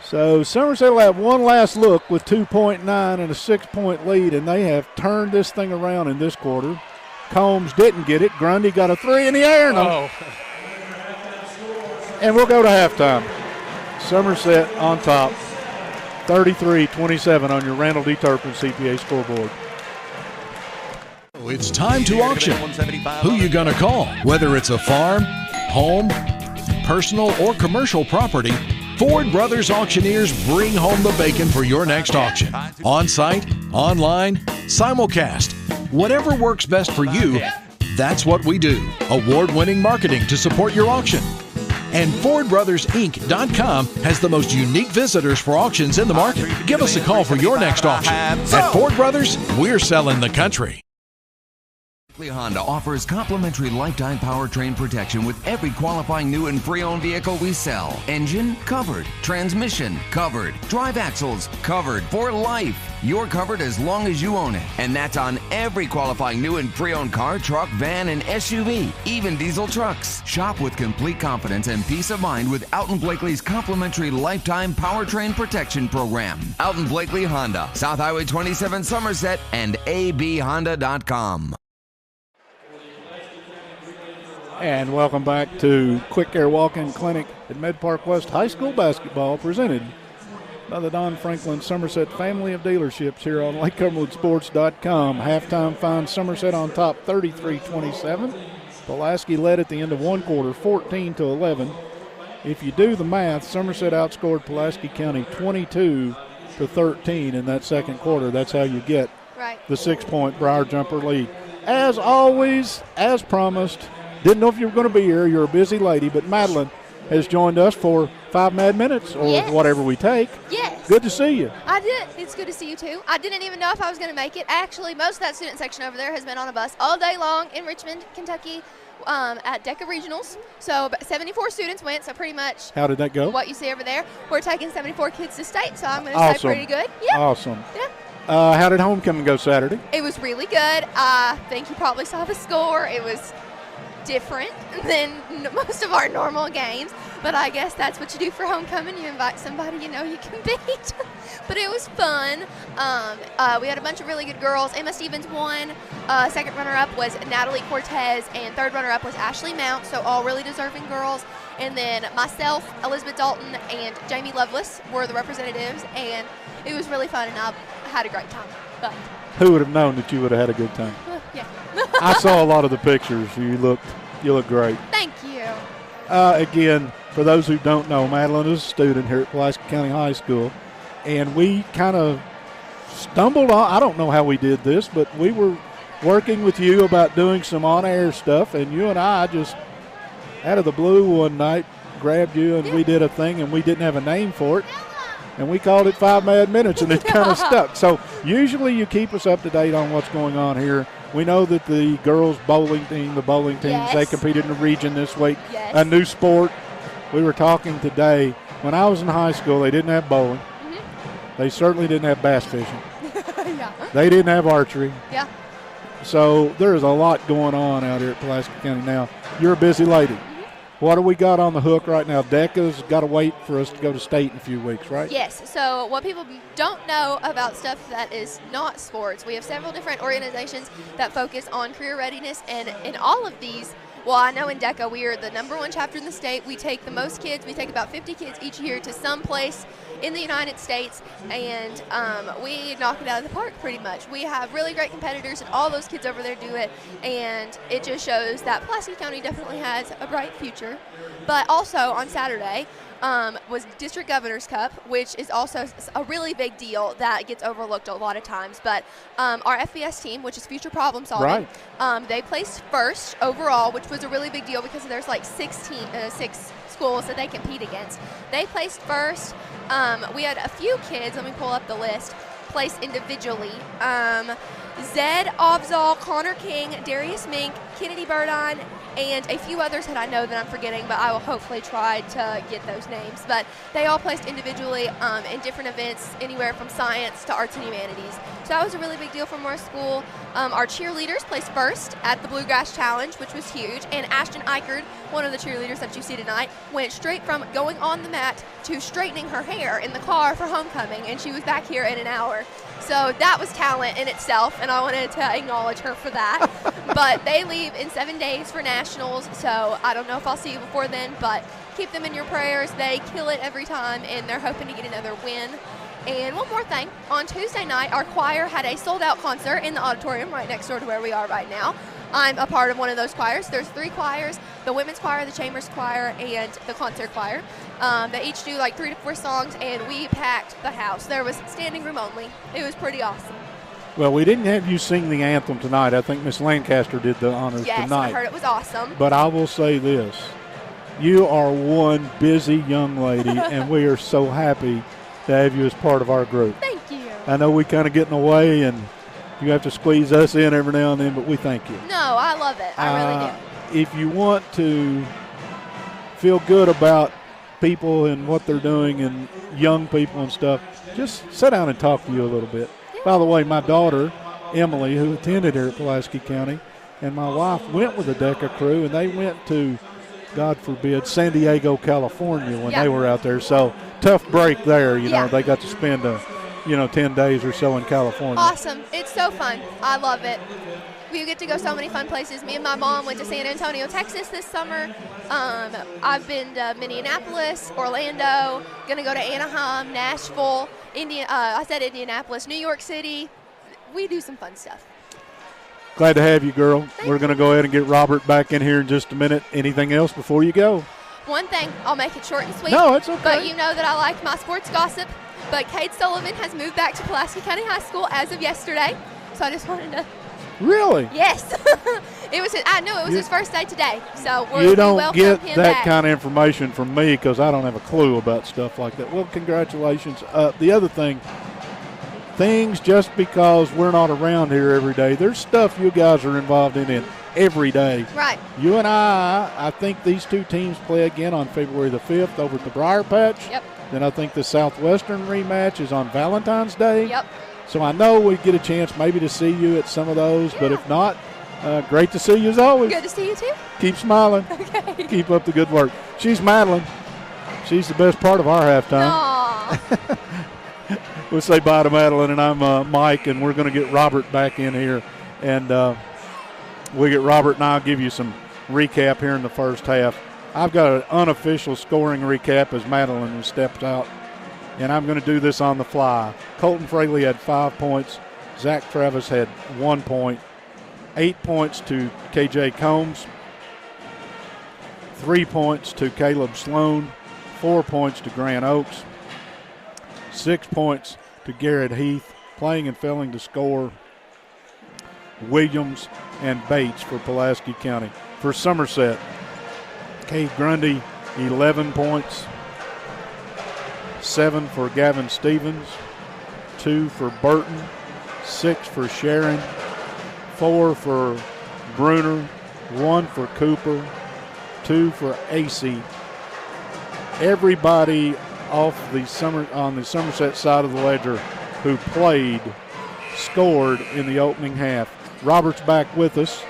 So Somerset will have one last look with 2.9 and a 6-point lead, and they have turned this thing around in this quarter. Combs didn't get it. Grundy got a 3 in the air. And we'll go to halftime. Somerset on top, 33-27 on your Randall D. Turpin CPA scoreboard. It's time to auction. Who you gonna call? Whether it's a farm, home, personal, or commercial property, Ford Brothers Auctioneers bring home the bacon for your next auction. On-site, online, simulcast, whatever works best for you, that's what we do. Award-winning marketing to support your auction. And FordBrothersInc.com has the most unique visitors for auctions in the market. Give us a call for your next auction. At Ford Brothers, we're selling the country. Honda offers complimentary lifetime powertrain protection with every qualifying new and pre-owned vehicle we sell. Engine covered, transmission covered, drive axles covered for life. You're covered as long as you own it. And that's on every qualifying new and pre-owned car, truck, van, and SUV, even diesel trucks. Shop with complete confidence and peace of mind with Alton Blakely's complimentary lifetime powertrain protection program. Alton Blakely Honda, South Highway 27 Somerset, and abhonda.com. And welcome back to Quick Air Walk-In Clinic at Med Park West High School basketball, presented by the Don Franklin Somerset family of dealerships here on LakeCumberlandSports.com. Halftime finds Somerset on top, 33-27. Pulaski led at the end of one quarter, 14-11. If you do the math, Somerset outscored Pulaski County 22-13 in that second quarter. That's how you get the 6-point Briar Jumper lead. As always, as promised, didn't know if you were going to be here. You're a busy lady, but Madeline has joined us for 5 mad minutes or whatever we take. Yes. Good to see you. I did. It's good to see you, too. I didn't even know if I was going to make it. Actually, most of that student section over there has been on a bus all day long in Richmond, Kentucky, at DECA Regionals. So 74 students went, so pretty much how did that go? What you see over there. We're taking 74 kids to state, so I'm going to awesome. say pretty good. Yeah. Awesome. Yeah. How did homecoming go Saturday? It was really good. I think you probably saw the score. It was different than most of our normal games, but I guess that's what you do for homecoming. You invite somebody you know you can beat. But it was fun. We had a bunch of really good girls. Emma Stevens won. Second runner-up was Natalie Cortez, and third runner-up was Ashley Mount, so all really deserving girls. And then myself, Elizabeth Dalton, and Jamie Lovelace were the representatives, and it was really fun, and I had a great time. But who would have known that you would have had a good time? Yeah. I saw a lot of the pictures. You look great. Thank you. Again, for those who don't know, Madeline is a student here at Pulaski County High School, and we kind of stumbled on, I don't know how we did this, but we were working with you about doing some on-air stuff, and you and I just, out of the blue one night, grabbed you, and we did a thing, and we didn't have a name for it. And we called it 5 Mad Minutes, and it kind of stuck. So usually you keep us up to date on what's going on here. We know that the girls bowling team, they competed in the region this week. Yes. A new sport. We were talking today. When I was in high school, they didn't have bowling. Mm-hmm. They certainly didn't have bass fishing. Yeah. They didn't have archery. Yeah. So there's a lot going on out here at Pulaski County now. You're a busy lady. What do we got on the hook right now? DECA's got to wait for us to go to state in a few weeks, right? Yes. So what people don't know about stuff that is not sports, we have several different organizations that focus on career readiness, and in all of these, well, I know in DECA we are the #1 chapter in the state. We take the most kids. We take about 50 kids each year to some place in the United States, and we knock it out of the park pretty much. We have really great competitors, and all those kids over there do it, and it just shows that Pulaski County definitely has a bright future. But also on Saturday, was District Governor's Cup, which is also a really big deal that gets overlooked a lot of times. But our FBS team, which is Future Problem Solving, they placed first overall, which was a really big deal because there's like six schools that they compete against. They placed first. We had a few kids, let me pull up the list, placed individually. Zed Obzal, Connor King, Darius Mink, Kennedy Burdine, and a few others that I know that I'm forgetting, but I will hopefully try to get those names. But they all placed individually in different events, anywhere from science to arts and humanities. So that was a really big deal from our school. Our cheerleaders placed first at the Bluegrass Challenge, which was huge. And Ashton Eichard, one of the cheerleaders that you see tonight, went straight from going on the mat to straightening her hair in the car for homecoming, and she was back here in an hour. So that was talent in itself, and I wanted to acknowledge her for that. But they leave in 7 days for nationals, so I don't know if I'll see you before then, but keep them in your prayers. They kill it every time, and they're hoping to get another win. And one more thing, on Tuesday night, our choir had a sold-out concert in the auditorium right next door to where we are right now. I'm a part of one of those choirs. There's 3 choirs, the women's choir, the chambers choir, and the concert choir. They each do like 3 to 4 songs, and we packed the house. There was standing room only. It was pretty awesome. Well, we didn't have you sing the anthem tonight. I think Miss Lancaster did the honors tonight. Yes, I heard it was awesome. But I will say this. You are one busy young lady, and we are so happy to have you as part of our group. Thank you. I know we kind of get in the way, and you have to squeeze us in every now and then, but we thank you. No, I love it. I really do. If you want to feel good about people and what they're doing and young people and stuff, just sit down and talk to you a little bit. Yeah. By the way, my daughter, Emily, who attended here at Pulaski County, and my wife went with the DECA crew, and they went to, God forbid, San Diego, California when they were out there. So tough break there, you know. They got to spend 10 days or so in California. Awesome. It's so fun. I love it. We get to go so many fun places. Me and my mom went to San Antonio, Texas this summer. I've been to Minneapolis, Orlando, going to go to Anaheim, Nashville, Indianapolis, New York City. We do some fun stuff. Glad to have you, girl. We're going to go ahead and get Robert back in here in just a minute. Anything else before you go? One thing, I'll make it short and sweet. No, it's okay. But you know that I like my sports gossip. But Kate Sullivan has moved back to Pulaski County High School as of yesterday. So I just wanted to. Really? Yes. I knew it was his first day today. So you don't get that kind of information from me because I don't have a clue about stuff like that. Well, congratulations. The other thing, things just because we're not around here every day, there's stuff you guys are involved in every day. Right. You and I think these 2 teams play again on February the 5th over at the Briar Patch. Yep. Then I think the Southwestern rematch is on Valentine's Day. Yep. So I know we get a chance maybe to see you at some of those, but if not, great to see you as always. Good to see you too. Keep smiling. Okay. Keep up the good work. She's Madeline. She's the best part of our halftime. Aww. We'll say bye to Madeline, and I'm Mike, and we're going to get Robert back in here. And we'll get Robert, and I'll give you some recap here in the first half. I've got an unofficial scoring recap as Madeline has stepped out, and I'm going to do this on the fly. Colton Fraley had 5 points. Zach Travis had 1 point. 8 points to KJ Combs. 3 points to Caleb Sloan. 4 points to Grant Oaks. 6 points to Garrett Heath. Playing and failing to score, Williams and Bates for Pulaski County. For Somerset, Cade Grundy, 11 points. 7 for Gavin Stevens. 2 for Burton. 6 for Sharon. 4 for Bruner. 1 for Cooper. 2 for AC. Everybody on the Somerset side of the ledger who played scored in the opening half. Robert's back with us,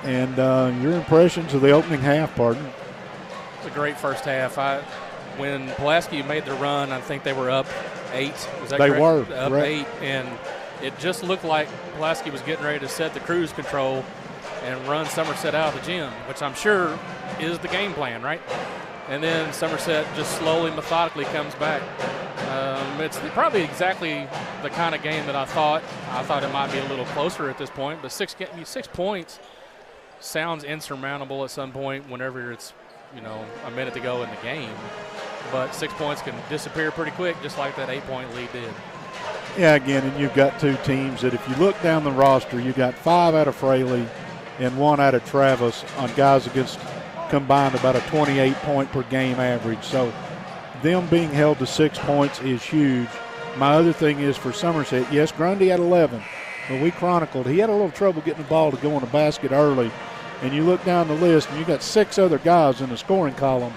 and your impressions of the opening half, pardon. It was a great first half. When Pulaski made the run, I think they were up 8. Was that they correct? were. Up correct. 8, and it just looked like Pulaski was getting ready to set the cruise control and run Somerset out of the gym, which I'm sure is the game plan, right? And then Somerset just slowly, methodically comes back. It's probably exactly the kind of game that I thought. I thought it might be a little closer at this point, but 6 points sounds insurmountable at some point whenever it's, a minute to go in the game. but 6 points can disappear pretty quick, just like that 8-point lead did. Yeah, again, and you've got two teams that if you look down the roster, you got 5 out of Fraley and 1 out of Travis on guys against combined about a 28-point per game average. So them being held to 6 points is huge. My other thing is for Somerset, yes, Grundy had 11, but we chronicled he had a little trouble getting the ball to go in the basket early. And you look down the list, and you got 6 other guys in the scoring column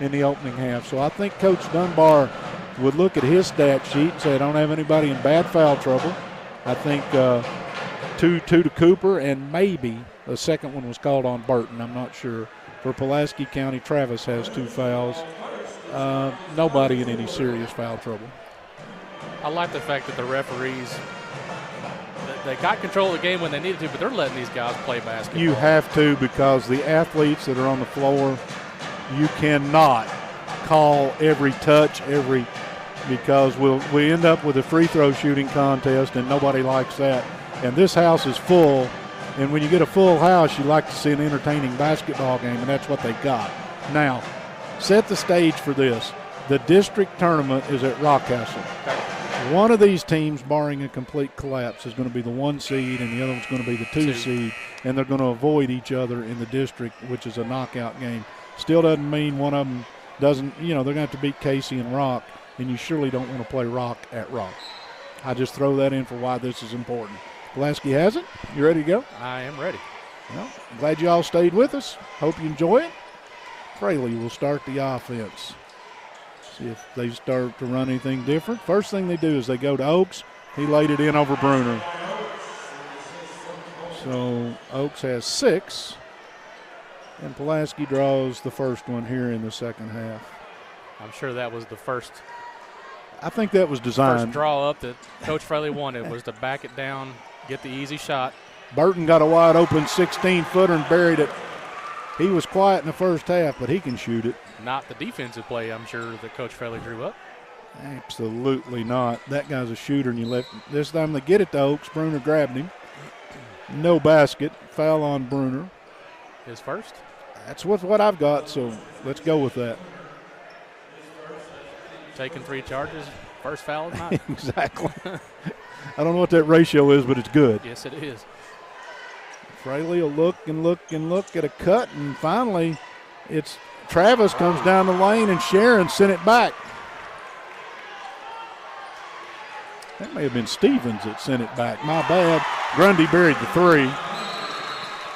in the opening half. So I think Coach Dunbar would look at his stat sheet and say, I don't have anybody in bad foul trouble. I think two to Cooper, and maybe the second one was called on Burton. I'm not sure. For Pulaski County, Travis has 2 fouls. Nobody in any serious foul trouble. I like the fact that the referees, they got control of the game when they needed to, but they're letting these guys play basketball. You have to, because the athletes that are on the floor, you cannot call every touch, because we end up with a free throw shooting contest, and nobody likes that. And this house is full, and when you get a full house, you like to see an entertaining basketball game, and that's what they got. Now, set the stage for this. The district tournament is at Rockcastle. One of these teams, barring a complete collapse, is going to be the 1 seed, and the other one's going to be the 2 seed, and they're going to avoid each other in the district, which is a knockout game. Still doesn't mean one of them doesn't, they're going to have to beat Casey and Rock, and you surely don't want to play Rock at Rock. I just throw that in for why this is important. Pulaski has it. You ready to go? I am ready. Well, I'm glad you all stayed with us. Hope you enjoy it. Fraley will start the offense. See if they start to run anything different. First thing they do is they go to Oaks. He laid it in over Bruner. So Oaks has 6. And Pulaski draws the first one here in the second half. I'm sure that was the first. I think that was designed. First draw up that Coach Fraley wanted was to back it down, get the easy shot. Burton got a wide open 16-footer and buried it. He was quiet in the first half, but he can shoot it. Not the defensive play, I'm sure, that Coach Fraley drew up. Absolutely not. That guy's a shooter, and you left. This time they get it to Oaks. Bruner grabbed him. No basket. Foul on Bruner. His first? That's what I've got, so let's go with that. Taking 3 charges, first foul of the night. Exactly. I don't know what that ratio is, but it's good. Yes, it is. Fraley will look and look and look at a cut, and finally it's Travis comes down the lane, and Sharon sent it back. That may have been Stevens that sent it back. My bad. Grundy buried the 3.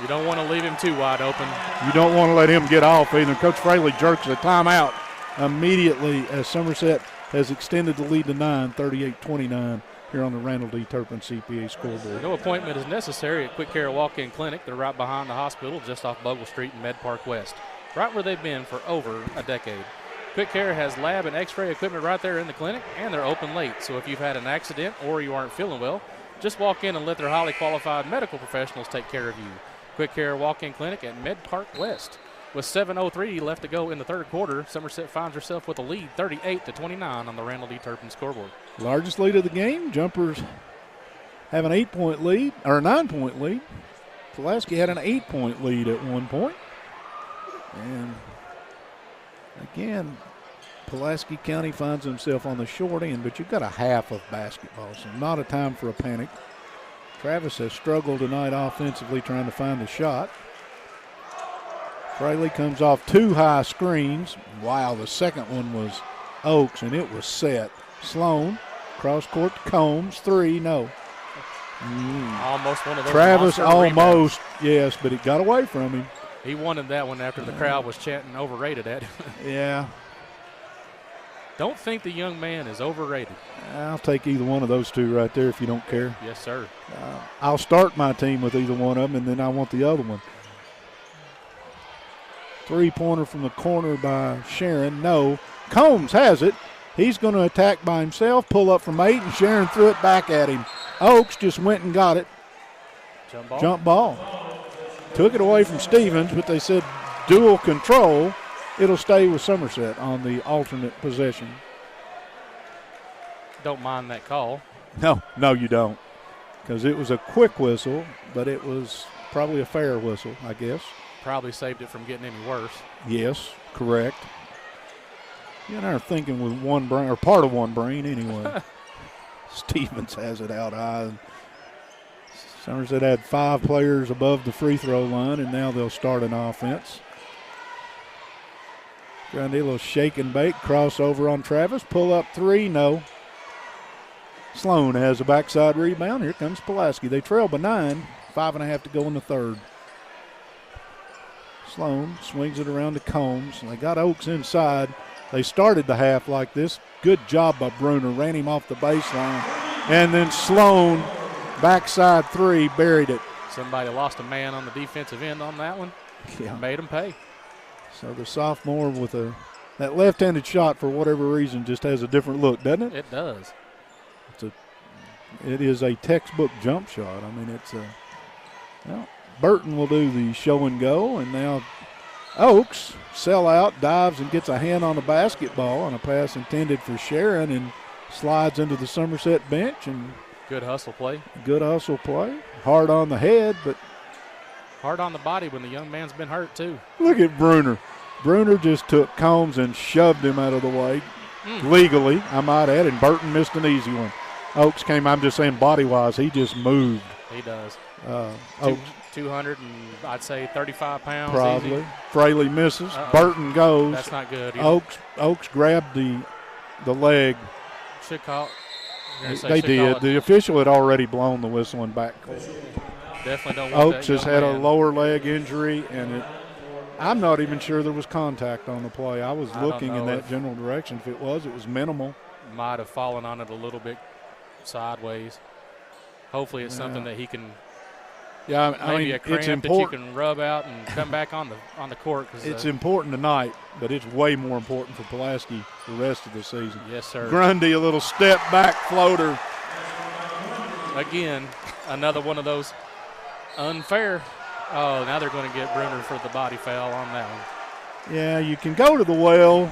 You don't want to leave him too wide open. You don't want to let him get off either. Coach Fraley jerks a timeout immediately as Somerset has extended the lead to 9, 38-29 here on the Randall D. Turpin CPA scoreboard. No appointment is necessary at Quick Care Walk-In Clinic. They're right behind the hospital just off Bogle Street in Med Park West, right where they've been for over a decade. Quick Care has lab and x-ray equipment right there in the clinic, and they're open late. So if you've had an accident or you aren't feeling well, just walk in and let their highly qualified medical professionals take care of you. Quick Care Walk-In Clinic at Med Park West. With 7:03 left to go in the third quarter, Somerset finds herself with a lead, 38-29 on the Randall D. Turpin scoreboard. Largest lead of the game. Jumpers have an 8-point lead, or a 9-point lead. Pulaski had an 8-point lead at one point. And again, Pulaski County finds himself on the short end, but you've got a half of basketball, so not a time for a panic. Travis has struggled tonight offensively trying to find a shot. Fraley comes off 2 high screens. Wow, the second one was Oaks, and it was set. Sloan, cross court to Combs, 3, no. Almost one of those. Travis almost, rebounds. yes, but it got away from him. He wanted that one after the crowd was chanting overrated at him. Yeah. Don't think the young man is overrated. I'll take either one of those 2 right there if you don't care. Yes, sir. I'll start my team with either one of them, and then I want the other one. 3-pointer from the corner by Sharon. No. Combs has it. He's going to attack by himself, pull up from 8, and Sharon threw it back at him. Oaks just went and got it. Jump ball. Took it away from Stevens, but they said dual control. It'll stay with Somerset on the alternate possession. Don't mind that call. No, you don't, because it was a quick whistle, but it was probably a fair whistle, I guess. Probably saved it from getting any worse. Yes, correct. You and I are thinking with one brain, or part of one brain anyway. Stevens has it out high. Somerset had 5 players above the free throw line, and now they'll start an offense. Grundy, a little shake and bake, crossover on Travis, pull up 3, no. Sloan has a backside rebound. Here comes Pulaski. They trail by 9, 5.5 to go in the third. Sloan swings it around to Combs. They got Oaks inside. They started the half like this. Good job by Bruner. Ran him off the baseline. And then Sloan, backside 3, buried it. Somebody lost a man on the defensive end on that one. Yeah. Made him pay. So the sophomore with that left-handed shot, for whatever reason, just has a different look, doesn't it? It does. It is a textbook jump shot. I mean, well, Burton will do the show and go, and now Oaks sell out, dives and gets a hand on the basketball on a pass intended for Sharon, and slides into the Somerset bench. And good hustle play. Good hustle play. Hard on the head, but hard on the body when the young man's been hurt too. Look at Bruner. Bruner just took Combs and shoved him out of the way. Legally, I might add, and Burton missed an easy one. Oaks came, I'm just saying body-wise, he just moved. He does. Oaks, 200 and I'd say 35 pounds. probably. Easy. Fraley misses. Burton goes. That's not good. Oaks grabbed the leg. Should call. They did. The official had already blown the whistle and back. Definitely don't want Oaks has had a lower leg injury, and I'm not even sure there was contact on the play. I was looking in that general direction. If it was minimal. Might have fallen on it a little bit sideways. Hopefully it's something that he can. Yeah, I mean, a cramp it's important that you can rub out and come back on the court. It's important tonight, but it's way more important for Pulaski the rest of the season. Yes, sir. Grundy, a little step back floater. Again, another one of those unfair. Oh, now they're going to get Bruner for the body foul on that one. Yeah, you can go to the well,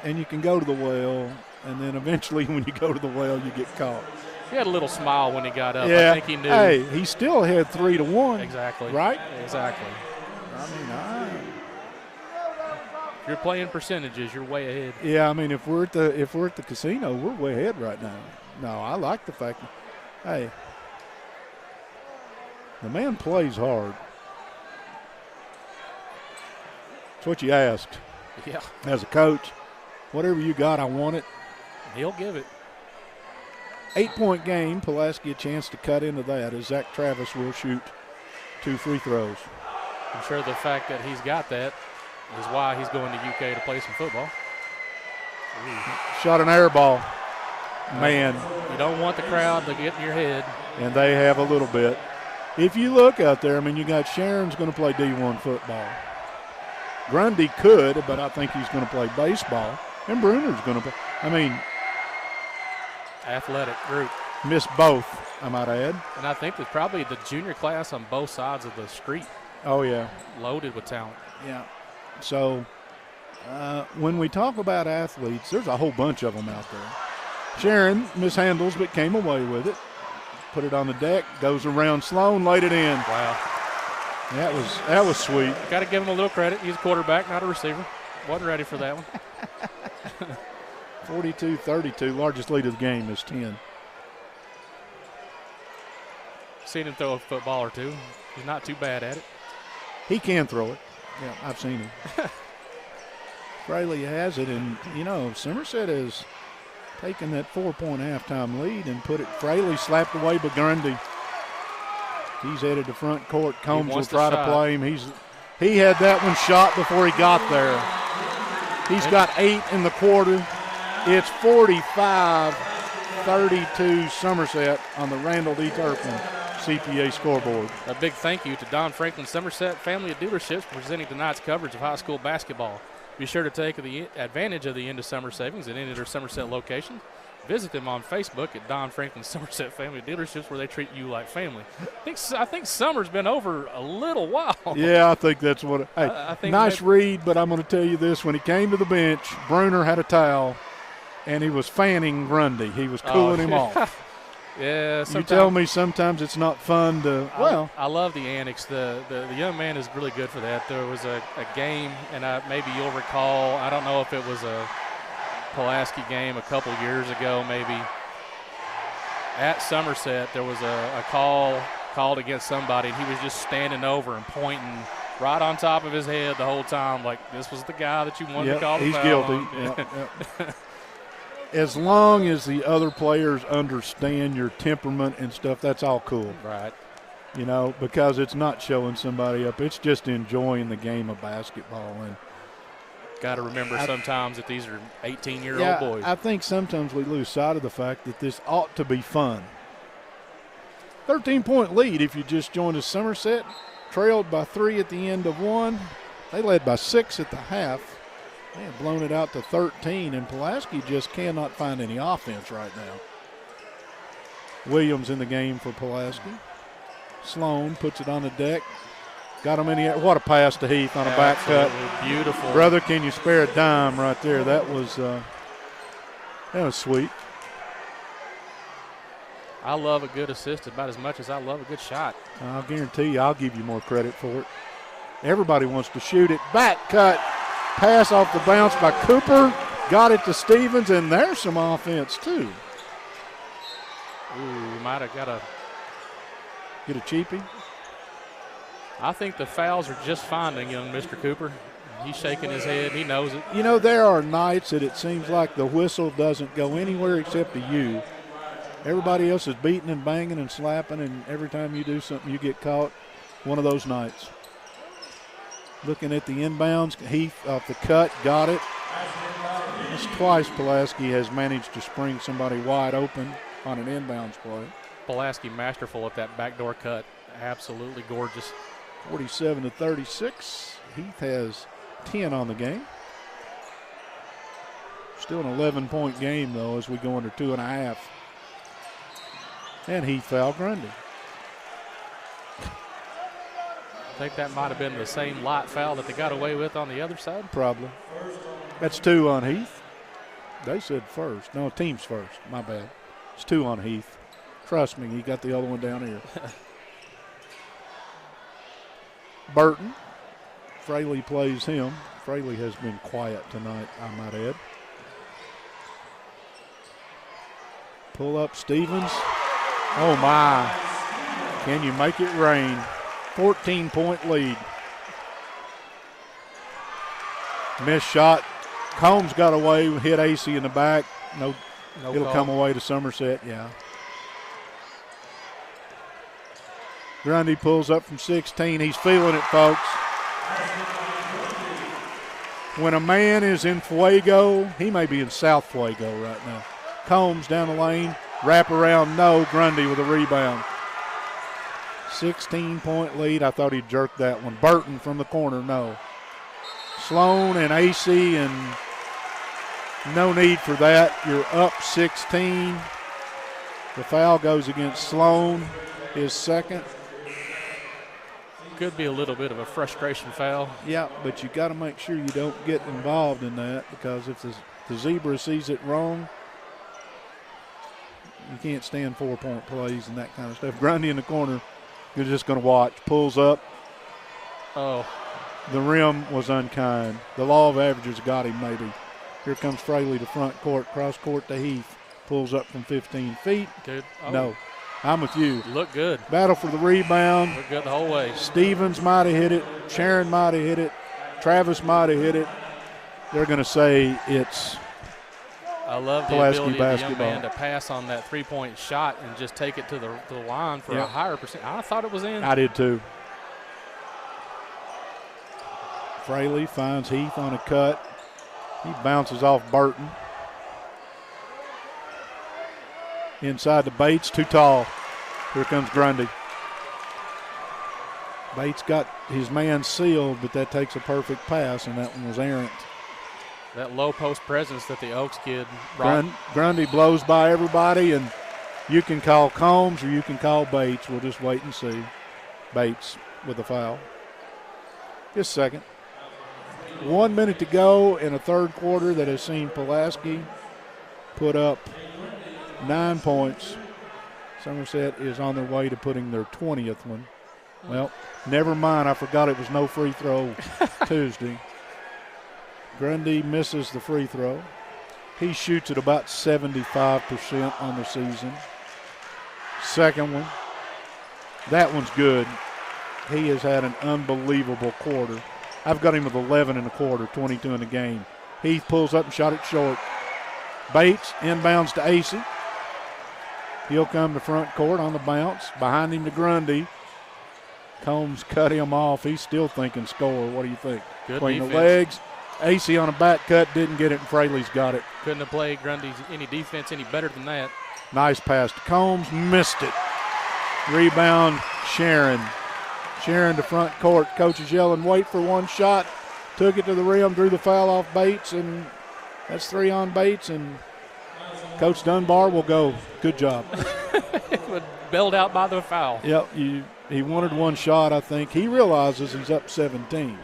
and you can go to the well, and then eventually when you go to the well, you get caught. He had a little smile when he got up. Yeah. I think he knew. Hey, he still had 3-1. Exactly. Right? Exactly. I mean, if you're playing percentages, you're way ahead. Yeah, I mean, if we're at the casino, we're way ahead right now. No, I like the fact that, hey, the man plays hard. It's what you asked. Yeah. As a coach, whatever you got, I want it. He'll give it. 8-point game. Pulaski a chance to cut into that as Zach Travis will shoot 2 free throws. I'm sure the fact that he's got that is why he's going to UK to play some football. Shot an air ball. Man. You don't want the crowd to get in your head. And they have a little bit. If you look out there, I mean, you got Sharon's going to play D1 football. Grundy could, but I think he's going to play baseball. And Bruner's going to play. I mean, athletic group. Missed both, I might add. And I think that probably the junior class on both sides of the street. Oh, yeah. Loaded with talent. Yeah. So when we talk about athletes, there's a whole bunch of them out there. Sharon mishandles but came away with it. Put it on the deck, goes around Sloan, laid it in. Wow. That was sweet. Got to give him a little credit. He's a quarterback, not a receiver. Wasn't ready for that one. 42-32, largest lead of the game is 10. Seen him throw a football or two. He's not too bad at it. He can throw it. Yeah, I've seen him. Fraley has it, and, Somerset has taken that 4-point halftime lead and put it. Fraley slapped away by Grundy. He's headed to front court. Combs will try to play him. He had that one shot before he got there. He's got 8 in the quarter. It's 45-32 Somerset on the Randall D. Turpin CPA scoreboard. A big thank you to Don Franklin Somerset Family of Dealerships for presenting tonight's coverage of high school basketball. Be sure to take advantage of the end of summer savings at any of their Somerset locations. Visit them on Facebook at Don Franklin Somerset Family Dealerships, where they treat you like family. I think summer's been over a little while. Yeah, I think that's what. Hey, I think nice read, but I'm going to tell you this: when he came to the bench, Bruner had a towel, and he was fanning Grundy. He was cooling him off. Yeah, you tell me sometimes it's not fun to. I love the annex. The young man is really good for that. There was a game, and maybe you'll recall. I don't know if it was a Pulaski game a couple years ago, maybe. At Somerset, there was a call called against somebody, and he was just standing over and pointing right on top of his head the whole time, like this was the guy that you wanted to call the he's foul guilty. on. Yep. As long as the other players understand your temperament and stuff, that's all cool. Right. You know, because it's not showing somebody up. It's just enjoying the game of basketball. And got to remember sometimes that these are 18-year-old boys. I think sometimes we lose sight of the fact that this ought to be fun. 13-point lead if you just joined us. Somerset trailed by 3 at the end of 1. They led by 6 at the half. They have blown it out to 13, and Pulaski just cannot find any offense right now. Williams in the game for Pulaski. Sloan puts it on the deck. Got him in the air. What a pass to Heath on a back cut. Beautiful. Brother, can you spare a dime right there? That was sweet. I love a good assist about as much as I love a good shot. I'll guarantee you I'll give you more credit for it. Everybody wants to shoot it. Back cut. Pass off the bounce by Cooper. Got it to Stevens, and there's some offense, too. Ooh, might have got Get a cheapie. I think the fouls are just finding young Mr. Cooper. He's shaking his head. He knows it. You know, there are nights that it seems like the whistle doesn't go anywhere except to you. Everybody else is beating and banging and slapping, and every time you do something, you get caught. One of those nights. Looking at the inbounds, Heath off the cut, got it. It's twice Pulaski has managed to spring somebody wide open on an inbounds play. Pulaski masterful at that backdoor cut. Absolutely gorgeous. 47-36. Heath has 10 on the game. Still an 11-point game, though, as we go into 2.5. And Heath fouled Grundy. I think that might have been the same light foul that they got away with on the other side. Probably. That's 2 on Heath. They said first. No, team's first. My bad. It's 2 on Heath. Trust me, he got the other one down here. Burton. Fraley plays him. Fraley has been quiet tonight, I might add. Pull up Stevens. Oh, my. Can you make it rain? 14-point lead. Missed shot. Combs got away, hit AC in the back. No it'll call. Come away to Somerset, yeah. Grundy pulls up from 16. He's feeling it, folks. When a man is in Fuego, he may be in South Fuego right now. Combs down the lane, wrap around, no. Grundy with a rebound. 16-point lead. I thought he jerked that one. Burton from the corner, no. Sloan and AC, and no need for that. You're up 16. The foul goes against Sloan, his second. Could be a little bit of a frustration foul. Yeah, but you got to make sure you don't get involved in that, because if the Zebra sees it wrong, you can't stand 4-point plays and that kind of stuff. Grundy in the corner, you're just going to watch. Pulls up. Oh. The rim was unkind. The law of averages got him maybe. Here comes Fraley to front court, cross court to Heath. Pulls up from 15 feet. Good. Oh. No. I'm with you. Look good. Battle for the rebound. Look good the whole way. Stevens might have hit it. Sharon might have hit it. Travis might have hit it. They're going to say it's I love the Pulaski ability of the young basketball. man to pass on that three-point shot and just take it to the line for a higher percent. I thought it was in. I did too. Fraley finds Heath on a cut. He bounces off Burton. Inside to Bates, too tall. Here comes Grundy. Bates got his man sealed, but that takes a perfect pass, and that one was errant. That low post presence that the Oaks kid brought. Grundy blows by everybody, and you can call Combs or you can call Bates. We'll just wait and see. Bates with the foul. Just a second. 1 minute to go in a third quarter that has seen Pulaski put up 9 points. Somerset is on their way to putting their 20th one. Well, never mind. I forgot it was no free throw Tuesday. Grundy misses the free throw. He shoots at about 75% on the season. Second one. That one's good. He has had an unbelievable quarter. I've got him with 11 in the quarter, 22 in the game. Heath pulls up and shot it short. Bates inbounds to AC. He'll come to front court on the bounce. Behind him to Grundy. Combs cut him off. He's still thinking score. What do you think? Good Between defense. the legs. AC on a back cut, didn't get it, and Fraley's got it. Couldn't have played Grundy any defense any better than that. Nice pass to Combs, missed it. Rebound, Sharon. Sharon to front court. Coach is yelling, wait for one shot. Took it to the rim, drew the foul off Bates, and that's 3 on Bates, and Coach Dunbar will go. Good job. Bailed out by the foul. Yep, he wanted one shot, I think. He realizes he's up 17.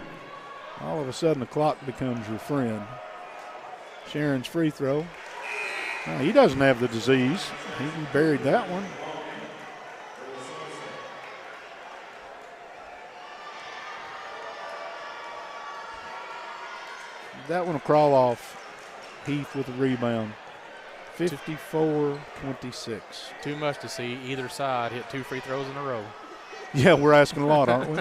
All of a sudden, the clock becomes your friend. Sharon's free throw. He doesn't have the disease. He buried that one. That one will crawl off. Heath with the rebound. 54-26. Too much to see either side hit 2 free throws in a row. Yeah, we're asking a lot, aren't we?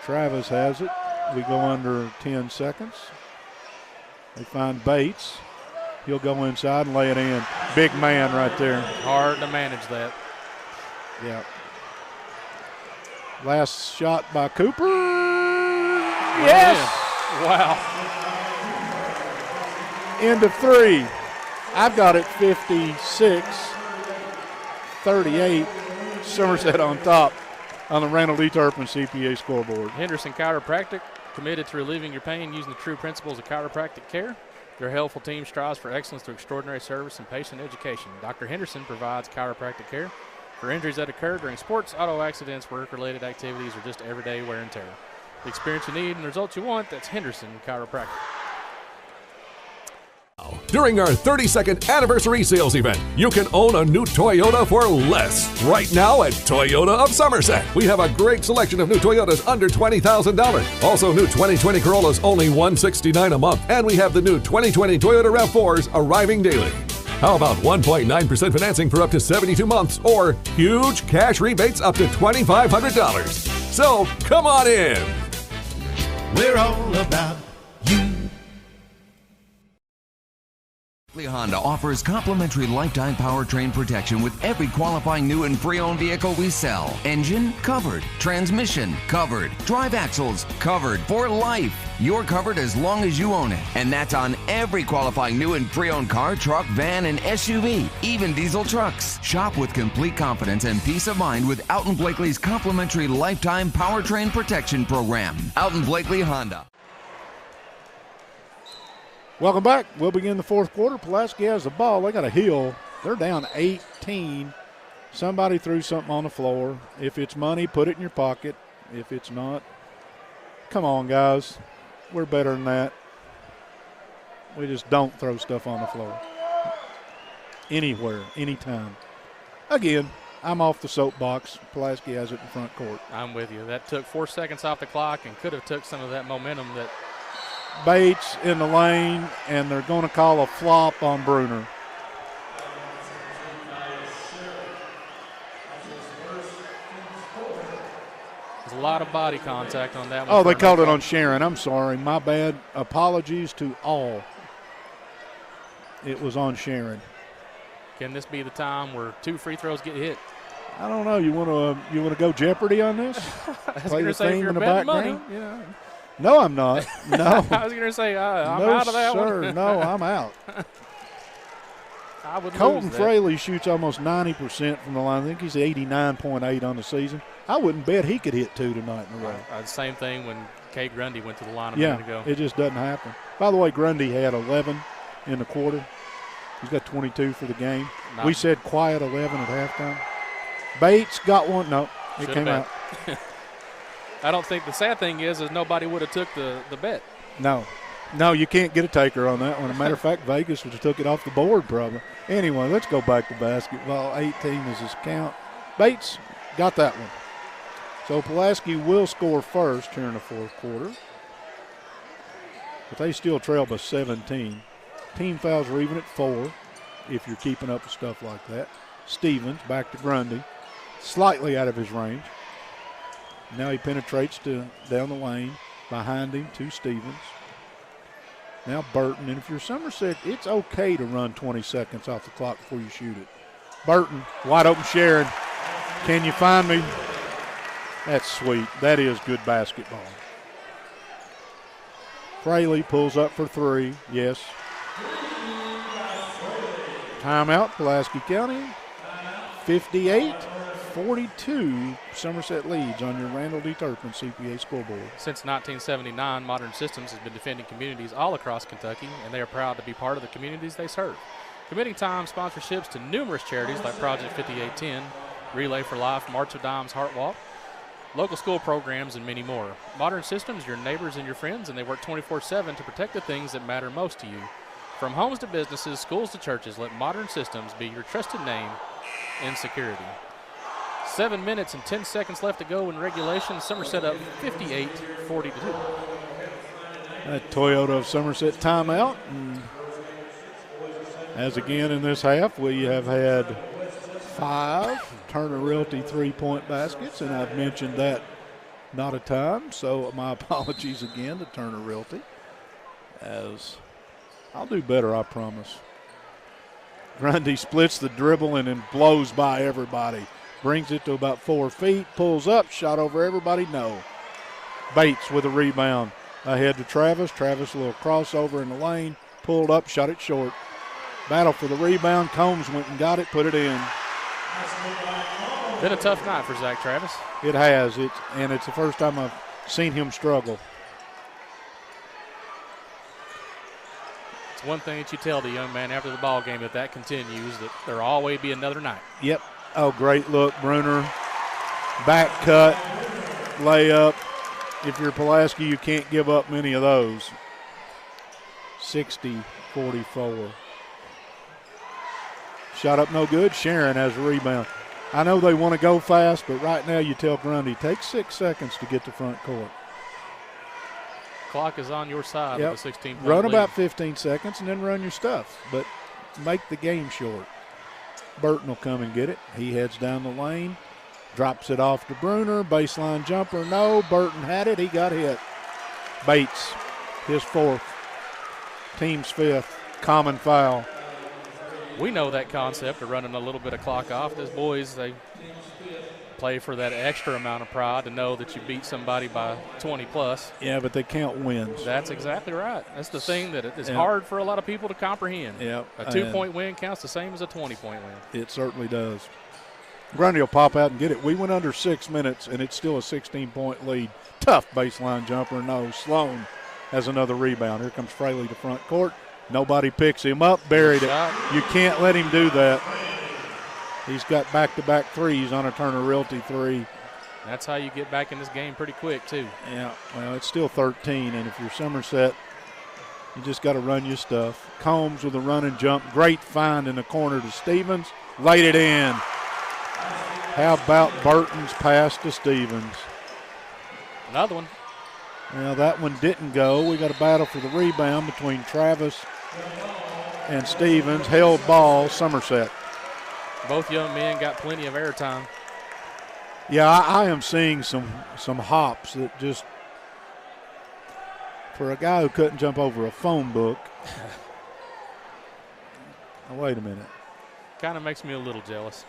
Travis has it. We go under 10 seconds. They find Bates. He'll go inside and lay it in. Big man right there. Hard to manage that. Yeah. Last shot by Cooper. Yes! Wow. End of 3. I've got it 56-38. Somerset on top on the Randall D. Turpin CPA scoreboard. Henderson Chiropractic, committed to relieving your pain using the true principles of chiropractic care. Their helpful team strives for excellence through extraordinary service and patient education. Dr. Henderson provides chiropractic care for injuries that occur during sports, auto accidents, work-related activities, or just everyday wear and tear. The experience you need and the results you want, that's Henderson Chiropractic. During our 32nd anniversary sales event, you can own a new Toyota for less. Right now at Toyota of Somerset, we have a great selection of new Toyotas under $20,000. Also, new 2020 Corollas only $169 a month, and we have the new 2020 Toyota RAV4s arriving daily. How about 1.9% financing for up to 72 months, or huge cash rebates up to $2,500? So come on in. We're all about you. Honda offers complimentary lifetime powertrain protection with every qualifying new and pre-owned vehicle we sell. Engine covered, transmission covered, drive axles covered for life. You're covered as long as you own it. And that's on every qualifying new and pre-owned car, truck, van, and SUV, even diesel trucks. Shop with complete confidence and peace of mind with Alton Blakely's complimentary lifetime powertrain protection program. Alton Blakely Honda. Welcome back. We'll begin the fourth quarter. Pulaski has the ball. They got a heel. They're down 18. Somebody threw something on the floor. If it's money, put it in your pocket. If it's not, come on, guys. We're better than that. We just don't throw stuff on the floor. Anywhere, anytime. Again, I'm off the soapbox. Pulaski has it in front court. I'm with you. That took 4 seconds off the clock and could have took some of that momentum that Bates in the lane, and they're going to call a flop on Bruner. there's a lot of body contact on that one. Oh, they called it on Sharon. I'm sorry. My bad. Apologies to all. It was on Sharon. Can this be the time where 2 free throws get hit? I don't know. You want to go Jeopardy on this? Play the theme in the background. Yeah. No, I'm not. No. I was going to say I'm no, out of that sir. one. No, I'm out. I would Colton lose that. Fraley shoots almost 90% from the line. I think he's 89.8 on the season. I wouldn't bet he could hit 2 tonight in a row. Same thing when Cade Grundy went to the line a Yeah, minute ago. it just doesn't happen. By the way, Grundy had 11 in the quarter. He's got 22 for the game. We said quiet 11 at halftime. Bates got one. No, it came out. I don't think the sad thing is nobody would have took the bet. No, you can't get a taker on that one. As a matter of fact, Vegas would have took it off the board probably. Anyway, let's go back to basketball. 18 is his count. Bates got that one. So Pulaski will score first here in the fourth quarter. but they still trail by 17. Team fouls are even at 4 if you're keeping up with stuff like that. Stevens back to Grundy, slightly out of his range. Now he penetrates down the lane, behind him to Stevens. Now Burton, and if you're Somerset, it's okay to run 20 seconds off the clock before you shoot it. Burton, wide open Sharon. Can you find me? That's sweet. That is good basketball. Fraley pulls up for 3. Yes. Timeout, Pulaski County. 58-42. Somerset leads on your Randall D. Turpin CPA scoreboard. Since 1979, Modern Systems has been defending communities all across Kentucky, and they are proud to be part of the communities they serve. Committing time sponsorships to numerous charities like Project 5810, Relay for Life, March of Dimes, Heart Walk, local school programs, and many more. Modern Systems, your neighbors and your friends, and they work 24/7 to protect the things that matter most to you. From homes to businesses, schools to churches, let Modern Systems be your trusted name in security. 7 minutes and 10 seconds left to go in regulation. Somerset up 58-42. That Toyota of Somerset timeout. And as again in this half, we have had 5 Turner Realty 3-point baskets, and I've mentioned that not a time, so my apologies again to Turner Realty, as I'll do better, I promise. Grundy splits the dribble and then blows by everybody. Brings it to about 4 feet, pulls up, shot over everybody, no. Bates with a rebound. Ahead to Travis. Travis, a little crossover in the lane, pulled up, shot it short. Battle for the rebound. Combs went and got it, put it in. Been a tough night for Zach Travis. It has, and it's the first time I've seen him struggle. It's one thing that you tell the young man after the ball game, if that continues, that there'll always be another night. Yep. Oh, great look, Bruner. Back cut, layup. If you're Pulaski, you can't give up many of those. 60-44. Shot up no good. Sharon has a rebound. I know they want to go fast, but right now you tell Grundy, take 6 seconds to get to front court. Clock is on your side with a 16-point Run lead. about 15 seconds and then run your stuff, but make the game short. Burton will come and get it. He heads down the lane, drops it off to Bruner. Baseline jumper, no. Burton had it. He got hit. Bates, his 4th. Team's 5th. Common foul. We know that concept of running a little bit of clock off. Those boys, they play for that extra amount of pride to know that you beat somebody by 20 plus. Yeah, but they count wins. That's exactly right. That's the thing that is hard for a lot of people to comprehend. Yeah, a 2-point win counts the same as a 20-point win. It certainly does. Grundy will pop out and get it. We went under 6 minutes, and it's still a 16-point lead. Tough baseline jumper. No, Sloan has another rebound. Here comes Fraley to front court. Nobody picks him up. Buried it. You can't let him do that. He's got back-to-back threes on a Turner Realty 3. That's how you get back in this game pretty quick, too. Yeah, well, it's still 13, and if you're Somerset, you just got to run your stuff. Combs with a run and jump. Great find in the corner to Stevens. Laid it in. How about Burton's pass to Stevens? Another one. Well, that one didn't go. We got a battle for the rebound between Travis and Stevens. Held ball, Somerset. Both young men got plenty of airtime. Yeah, I am seeing some hops that just, for a guy who couldn't jump over a phone book. Oh, wait a minute. Kind of makes me a little jealous.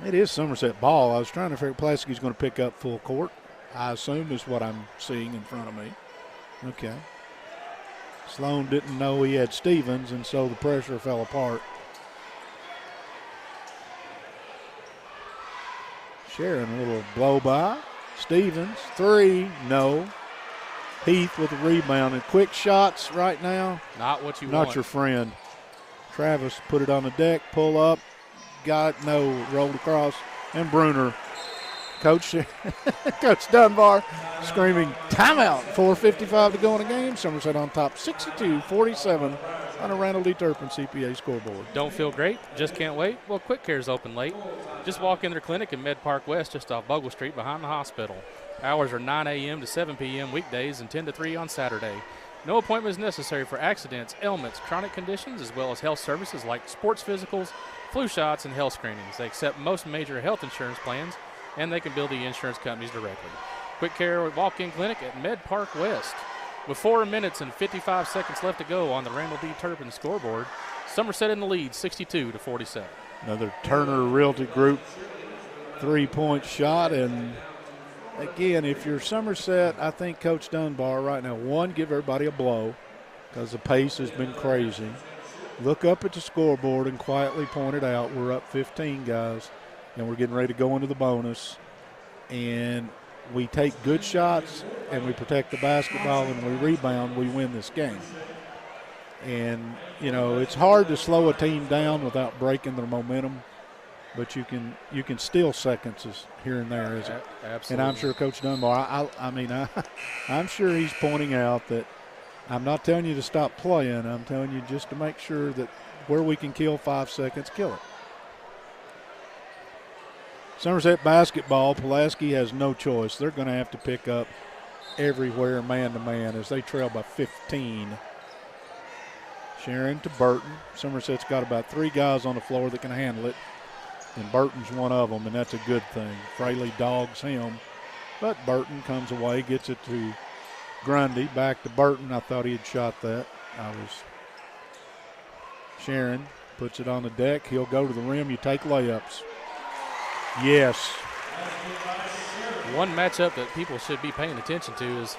It is Somerset ball. I was trying to figure Pulaski's going to pick up full court. I assume is what I'm seeing in front of me. Okay. Sloan didn't know he had Stevens, and so the pressure fell apart. Sharon, a little blow by. Stevens, 3, no. Heath with a rebound, and quick shots right now. Not what you want. Not your friend. Travis put it on the deck, pull up, got it, no, rolled across, and Bruner. Coach Dunbar screaming timeout. 4:55 to go in the game. Somerset on top 62-47 on a Randall D. Turpin CPA scoreboard. Don't feel great? Just can't wait? Well, Quick Care's open late. Just walk in their clinic in Med Park West just off Bogle Street behind the hospital. Hours are 9 a.m. to 7 p.m. weekdays and 10 to 3 on Saturday. No appointment is necessary for accidents, ailments, chronic conditions, as well as health services like sports physicals, flu shots, and health screenings. They accept most major health insurance plans, and they can bill the insurance companies directly. Quick Care Walk-In Clinic at Med Park West. With 4 minutes and 55 seconds left to go on the Randall D. Turpin scoreboard, Somerset in the lead, 62-47. Another Turner Realty Group 3-point shot. And again, if you're Somerset, I think Coach Dunbar right now, one, give everybody a blow because the pace has been crazy. Look up at the scoreboard and quietly point it out. We're up 15, guys, and we're getting ready to go into the bonus. And we take good shots and we protect the basketball and we rebound, we win this game. And, you know, it's hard to slow a team down without breaking their momentum, but you can steal seconds here and there, isn't it? Absolutely. And I'm sure Coach Dunbar, I'm sure he's pointing out that I'm not telling you to stop playing. I'm telling you just to make sure that where we can kill 5 seconds, kill it. Somerset basketball, Pulaski has no choice. They're going to have to pick up everywhere man-to-man as they trail by 15. Sharon to Burton. Somerset's got about 3 guys on the floor that can handle it, and Burton's one of them, and that's a good thing. Fraley dogs him, but Burton comes away, gets it to Grundy. Back to Burton. I thought he had shot that. Sharon puts it on the deck. He'll go to the rim. You take layups. Yes. One matchup that people should be paying attention to is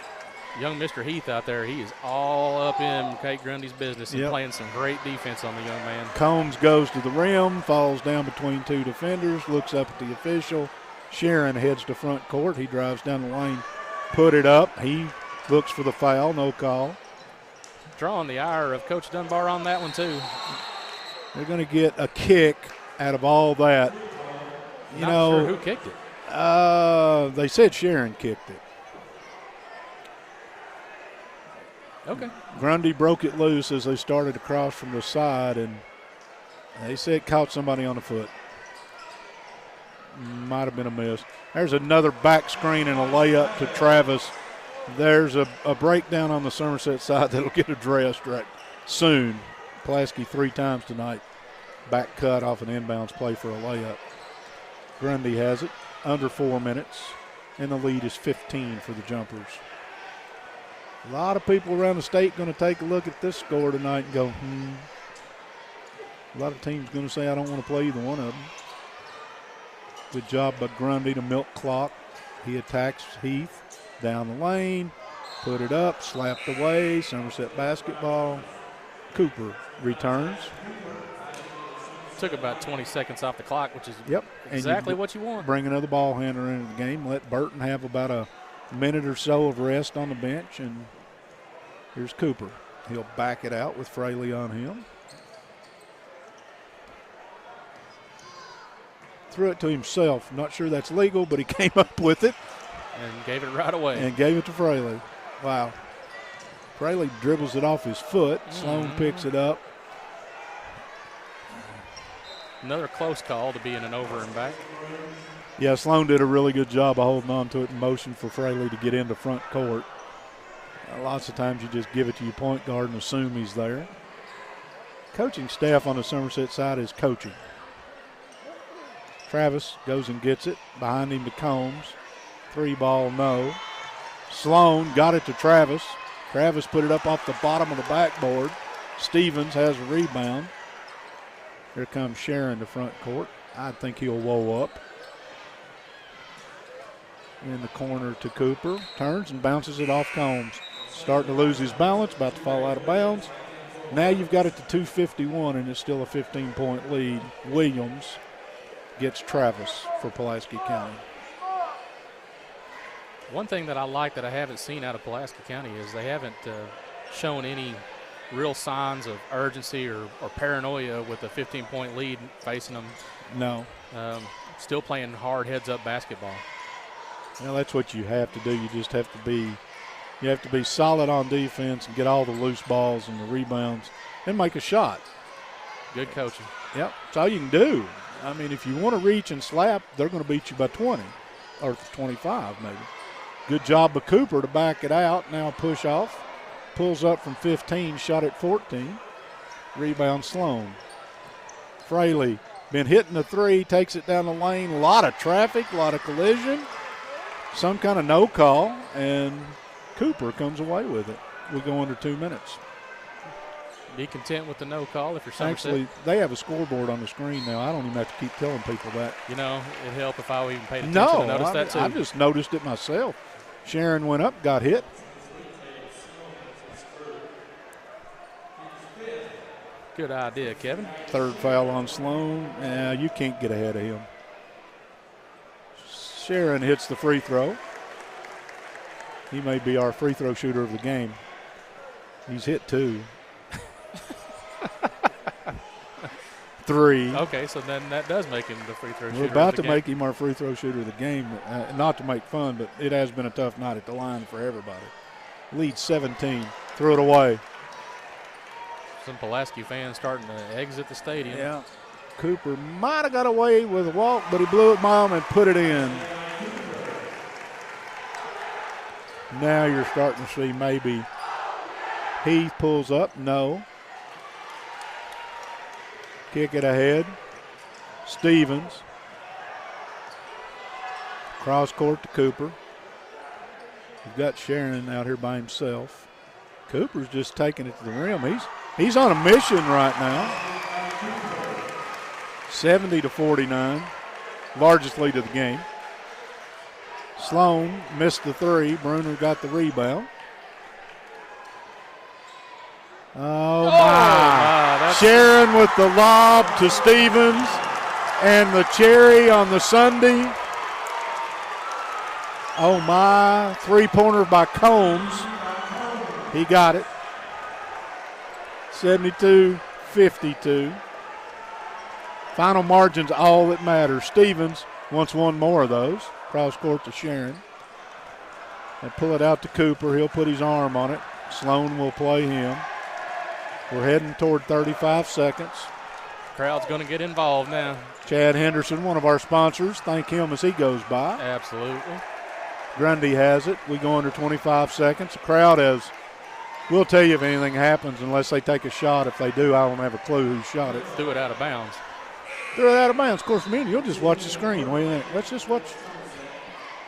young Mr. Heath out there. He is all up in Kate Grundy's business and playing some great defense on the young man. Combs goes to the rim, falls down between 2 defenders, looks up at the official. Sharon heads to front court. He drives down the lane, put it up. He looks for the foul, no call. Drawing the ire of Coach Dunbar on that one too. They're going to get a kick out of all that. Not sure who kicked it. They said Sharon kicked it. Okay. Grundy broke it loose as they started across from the side, and they said caught somebody on the foot. Might have been a miss. There's another back screen and a layup to Travis. There's a breakdown on the Somerset side that'll get addressed right soon. Pulaski 3 times tonight. Back cut off an inbounds play for a layup. Grundy has it, under 4 minutes, and the lead is 15 for the Jumpers. A lot of people around the state going to take a look at this score tonight and go, A lot of teams going to say, I don't want to play either one of them. Good job by Grundy to milk clock. He attacks Heath down the lane, put it up, slapped away. Somerset basketball. Cooper returns. Took about 20 seconds off the clock, which is exactly what you want. Bring another ball handler into the game. Let Burton have about a minute or so of rest on the bench, and here's Cooper. He'll back it out with Fraley on him. Threw it to himself. Not sure that's legal, but he came up with it. And gave it right away. And gave it to Fraley. Wow. Fraley dribbles it off his foot. Sloan picks it up. Another close call to be in an over and back. Yeah, Sloan did a really good job of holding on to it in motion for Fraley to get into front court. Lots of times you just give it to your point guard and assume he's there. Coaching staff on the Somerset side is coaching. Travis goes and gets it. Behind him to Combs. 3 ball, no. Sloan got it to Travis. Travis put it up off the bottom of the backboard. Stevens has a rebound. Here comes Sharon to front court. I think he'll woe up. In the corner to Cooper. Turns and bounces it off Combs. Starting to lose his balance, about to fall out of bounds. Now you've got it to 2:51, and it's still a 15-point lead. Williams gets Travis for Pulaski County. One thing that I like that I haven't seen out of Pulaski County is they haven't shown any real signs of urgency or paranoia with a 15-point lead facing them. No. Still playing hard heads-up basketball. Well, that's what you have to do. You just have to be solid on defense and get all the loose balls and the rebounds and make a shot. Good coaching. Yep, that's all you can do. I mean, if you want to reach and slap, they're going to beat you by 20 or 25 maybe. Good job by Cooper to back it out. Now push off. Pulls up from 15, shot at 14. Rebound Sloan. Fraley been hitting the three, takes it down the lane. A lot of traffic, a lot of collision. Some kind of no call, and Cooper comes away with it. We go under 2 minutes. Be content with the no call if you're Somerset. Actually, they have a scoreboard on the screen now. I don't even have to keep telling people that. You know, it'd help if I even paid attention to notice that too. I just noticed it myself. Sharon went up, got hit. Good idea, Kevin. Third foul on Sloan. You can't get ahead of him. Sharon hits the free throw. He may be our free throw shooter of the game. He's hit 2. 3. Okay, so then that does make him the free throw shooter. We're about of the to make him our free throw shooter of the game. Not to make fun, but it has been a tough night at the line for everybody. Lead 17. Threw it away. Some Pulaski fans starting to exit the stadium. Yeah. Cooper might have got away with a walk, but he blew it by him and put it in. Now you're starting to see maybe Heath pulls up. No. Kick it ahead. Stevens. Cross court to Cooper. We've got Sharon out here by himself. Cooper's just taking it to the rim. He's on a mission right now. 70-49. Largest lead of the game. Sloan missed the three. Bruner got the rebound. Oh, my. Sharon with the lob to Stevens. And the cherry on the Sunday. Oh, my. Three-pointer by Combs. He got it. 72-52. Final margin's all that matters. Stevens wants one more of those. Cross court to Sharon. And pull it out to Cooper. He'll put his arm on it. Sloan will play him. We're heading toward 35 seconds. Crowd's going to get involved now. Chad Henderson, one of our sponsors. Thank him as he goes by. Absolutely. Grundy has it. We go under 25 seconds. The crowd has, we'll tell you if anything happens unless they take a shot. If they do, I won't have a clue who shot it. Threw it out of bounds. Threw it out of bounds. Of course, me and you'll just watch the screen. What do you think? Let's just watch.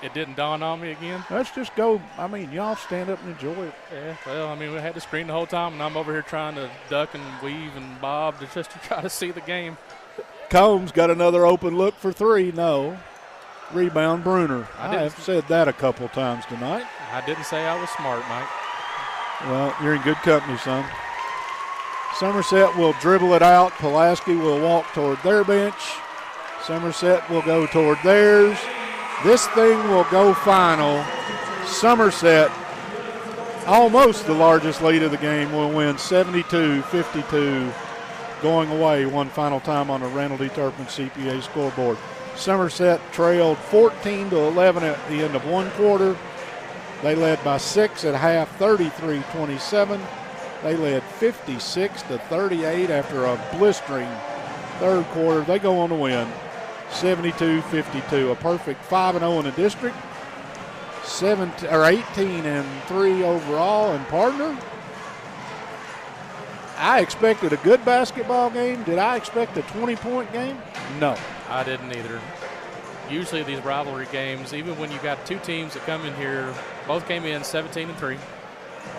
It didn't dawn on me again. Let's just go. I mean, y'all stand up and enjoy it. Yeah, well, I mean, we had the screen the whole time, and I'm over here trying to duck and weave and bob just to try to see the game. Combs got another open look for three. No. Rebound, Bruner. I have said that a couple times tonight. I didn't say I was smart, Mike. Well, you're in good company, son. Somerset will dribble it out. Pulaski will walk toward their bench. Somerset will go toward theirs. This thing will go final. Somerset, almost the largest lead of the game, will win 72-52. Going away one final time on the Randall D. Turpin CPA scoreboard. Somerset trailed 14-11 at the end of one quarter. They led by 6 at half, 33-27. They led 56-38 after a blistering third quarter. They go on to win 72-52, a perfect 5-0 in the district, 18-3 overall. And partner, I expected a good basketball game. Did I expect a 20-point game? No. I didn't either. Usually these rivalry games, even when you got two teams that come in here, both came in 17-3.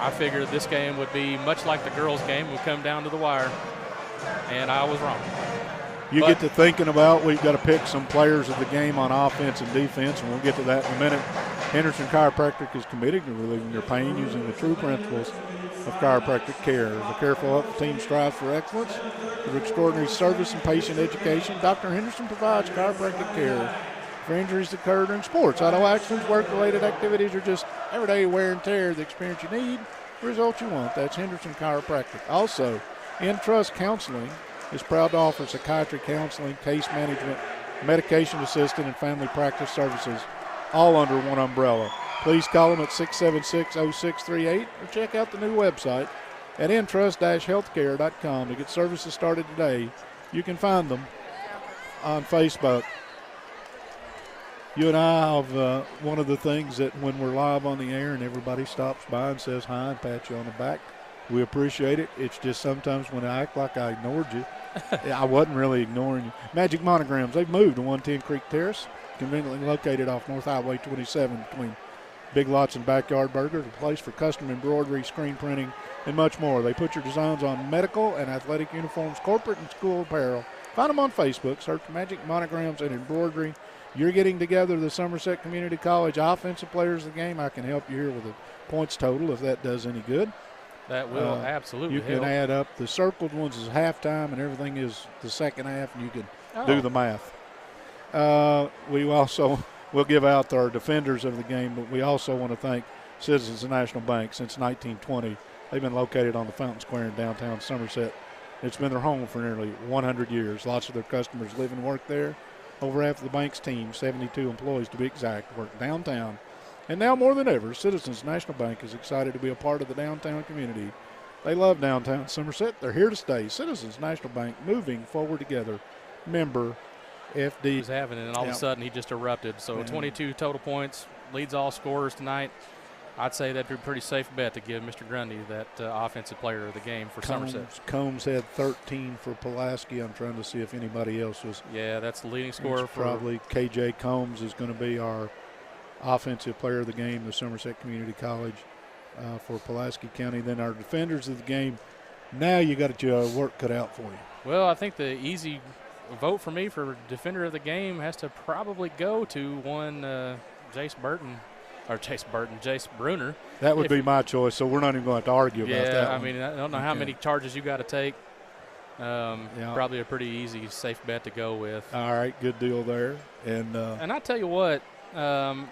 I figured this game would be much like the girls' game, would come down to the wire, and I was wrong. Get to thinking about, we've got to pick some players of the game on offense and defense, and we'll get to that in a minute. Henderson Chiropractic is committed to relieving your pain using the true principles of chiropractic care. The Careful Up team strives for excellence. With extraordinary service and patient education, Dr. Henderson provides chiropractic care for injuries that occur during sports, auto accidents, work-related activities, or just everyday wear and tear. The experience you need, the result you want. That's Henderson Chiropractic. Also, Entrust Counseling is proud to offer psychiatry counseling, case management, medication assisted, and family practice services, all under one umbrella. Please call them at 676-0638 or check out the new website at entrust-healthcare.com to get services started today. You can find them on Facebook. You and I have one of the things that when we're live on the air and everybody stops by and says hi and pats you on the back, we appreciate it. It's just sometimes when I act like I ignored you, I wasn't really ignoring you. Magic Monograms, they've moved to 110 Creek Terrace, conveniently located off North Highway 27 between Big Lots and Backyard Burgers, a place for custom embroidery, screen printing, and much more. They put your designs on medical and athletic uniforms, corporate and school apparel. Find them on Facebook. Search Magic Monograms and Embroidery. You're getting together the Somerset Community College offensive players of the game. I can help you here with a points total if that does any good. That will absolutely help. You can add up. The circled ones is halftime and everything is the second half, and you can do the math. We also will give out our defenders of the game, but we also want to thank Citizens National Bank. Since 1920, they've been located on the Fountain Square in downtown Somerset. It's been their home for nearly 100 years. Lots of their customers live and work there. Over half of the bank's team, 72 employees to be exact, work downtown. And now more than ever, Citizens National Bank is excited to be a part of the downtown community. They love downtown Somerset. They're here to stay. Citizens National Bank, moving forward together. Member FD. He was having it, and all of a sudden he just erupted. So 22 total points, leads all scorers tonight. I'd say that'd be a pretty safe bet to give Mr. Grundy that offensive player of the game for Somerset. Combs had 13 for Pulaski. I'm trying to see if anybody else was. Yeah, that's the leading scorer. Probably KJ Combs is going to be our offensive player of the game, the Somerset Community College for Pulaski County. Then our defenders of the game. Now you got your work cut out for you. Well, I think the easy vote for me for defender of the game has to probably go to one Jace Bruner. That would be my choice, so we're not even going to argue about that. Yeah, I mean, I don't know how many charges you got to take. Probably a pretty easy, safe bet to go with. All right, good deal there. And I tell you what, Garrett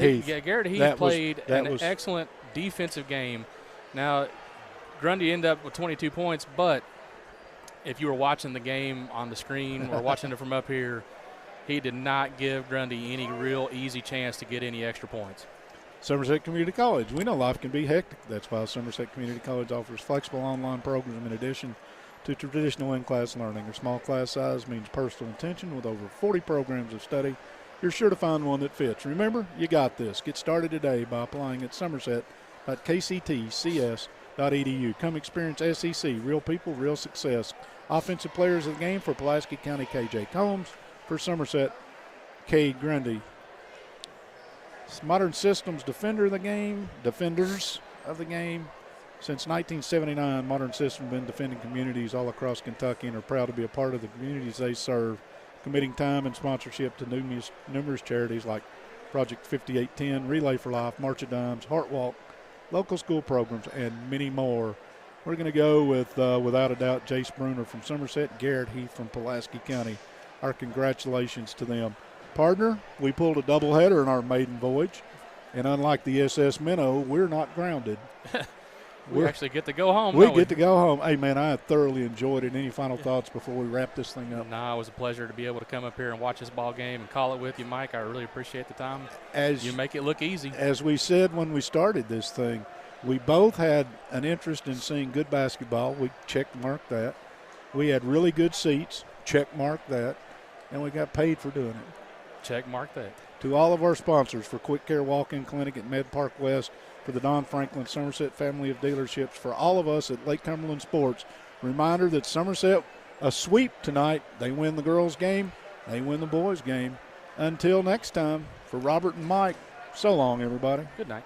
Heath. Yeah, Garrett Heath played an excellent defensive game. Now, Grundy ended up with 22 points, but if you were watching the game on the screen or watching it from up here, he did not give Grundy any real easy chance to get any extra points. Somerset Community College. We know life can be hectic. That's why Somerset Community College offers flexible online programs in addition to traditional in-class learning. Their small class size means personal attention with over 40 programs of study. You're sure to find one that fits. Remember, you got this. Get started today by applying at somerset.kctcs.edu. Come experience SEC, real people, real success. Offensive players of the game for Pulaski County, KJ Combs. For Somerset, K. Grundy. Modern Systems defenders of the game. Since 1979, Modern Systems have been defending communities all across Kentucky and are proud to be a part of the communities they serve, committing time and sponsorship to numerous charities like Project 5810, Relay for Life, March of Dimes, Heart Walk, local school programs, and many more. We're going to go with, without a doubt, Jace Bruner from Somerset, Garrett Heath from Pulaski County. Our congratulations to them. Partner, we pulled a doubleheader in our maiden voyage, and unlike the SS Minnow, we're not grounded. we actually get to go home. We get to go home. Hey, man, I thoroughly enjoyed it. Any final thoughts before we wrap this thing up? No, it was a pleasure to be able to come up here and watch this ball game and call it with you, Mike. I really appreciate the time. You make it look easy. As we said when we started this thing, we both had an interest in seeing good basketball. We check-marked that. We had really good seats. Check-marked that. And we got paid for doing it. Check mark that. To all of our sponsors, for Quick Care Walk-In Clinic at Med Park West, for the Don Franklin Somerset family of dealerships, for all of us at Lake Cumberland Sports, reminder that Somerset, a sweep tonight. They win the girls' game. They win the boys' game. Until next time, for Robert and Mike, so long, everybody. Good night.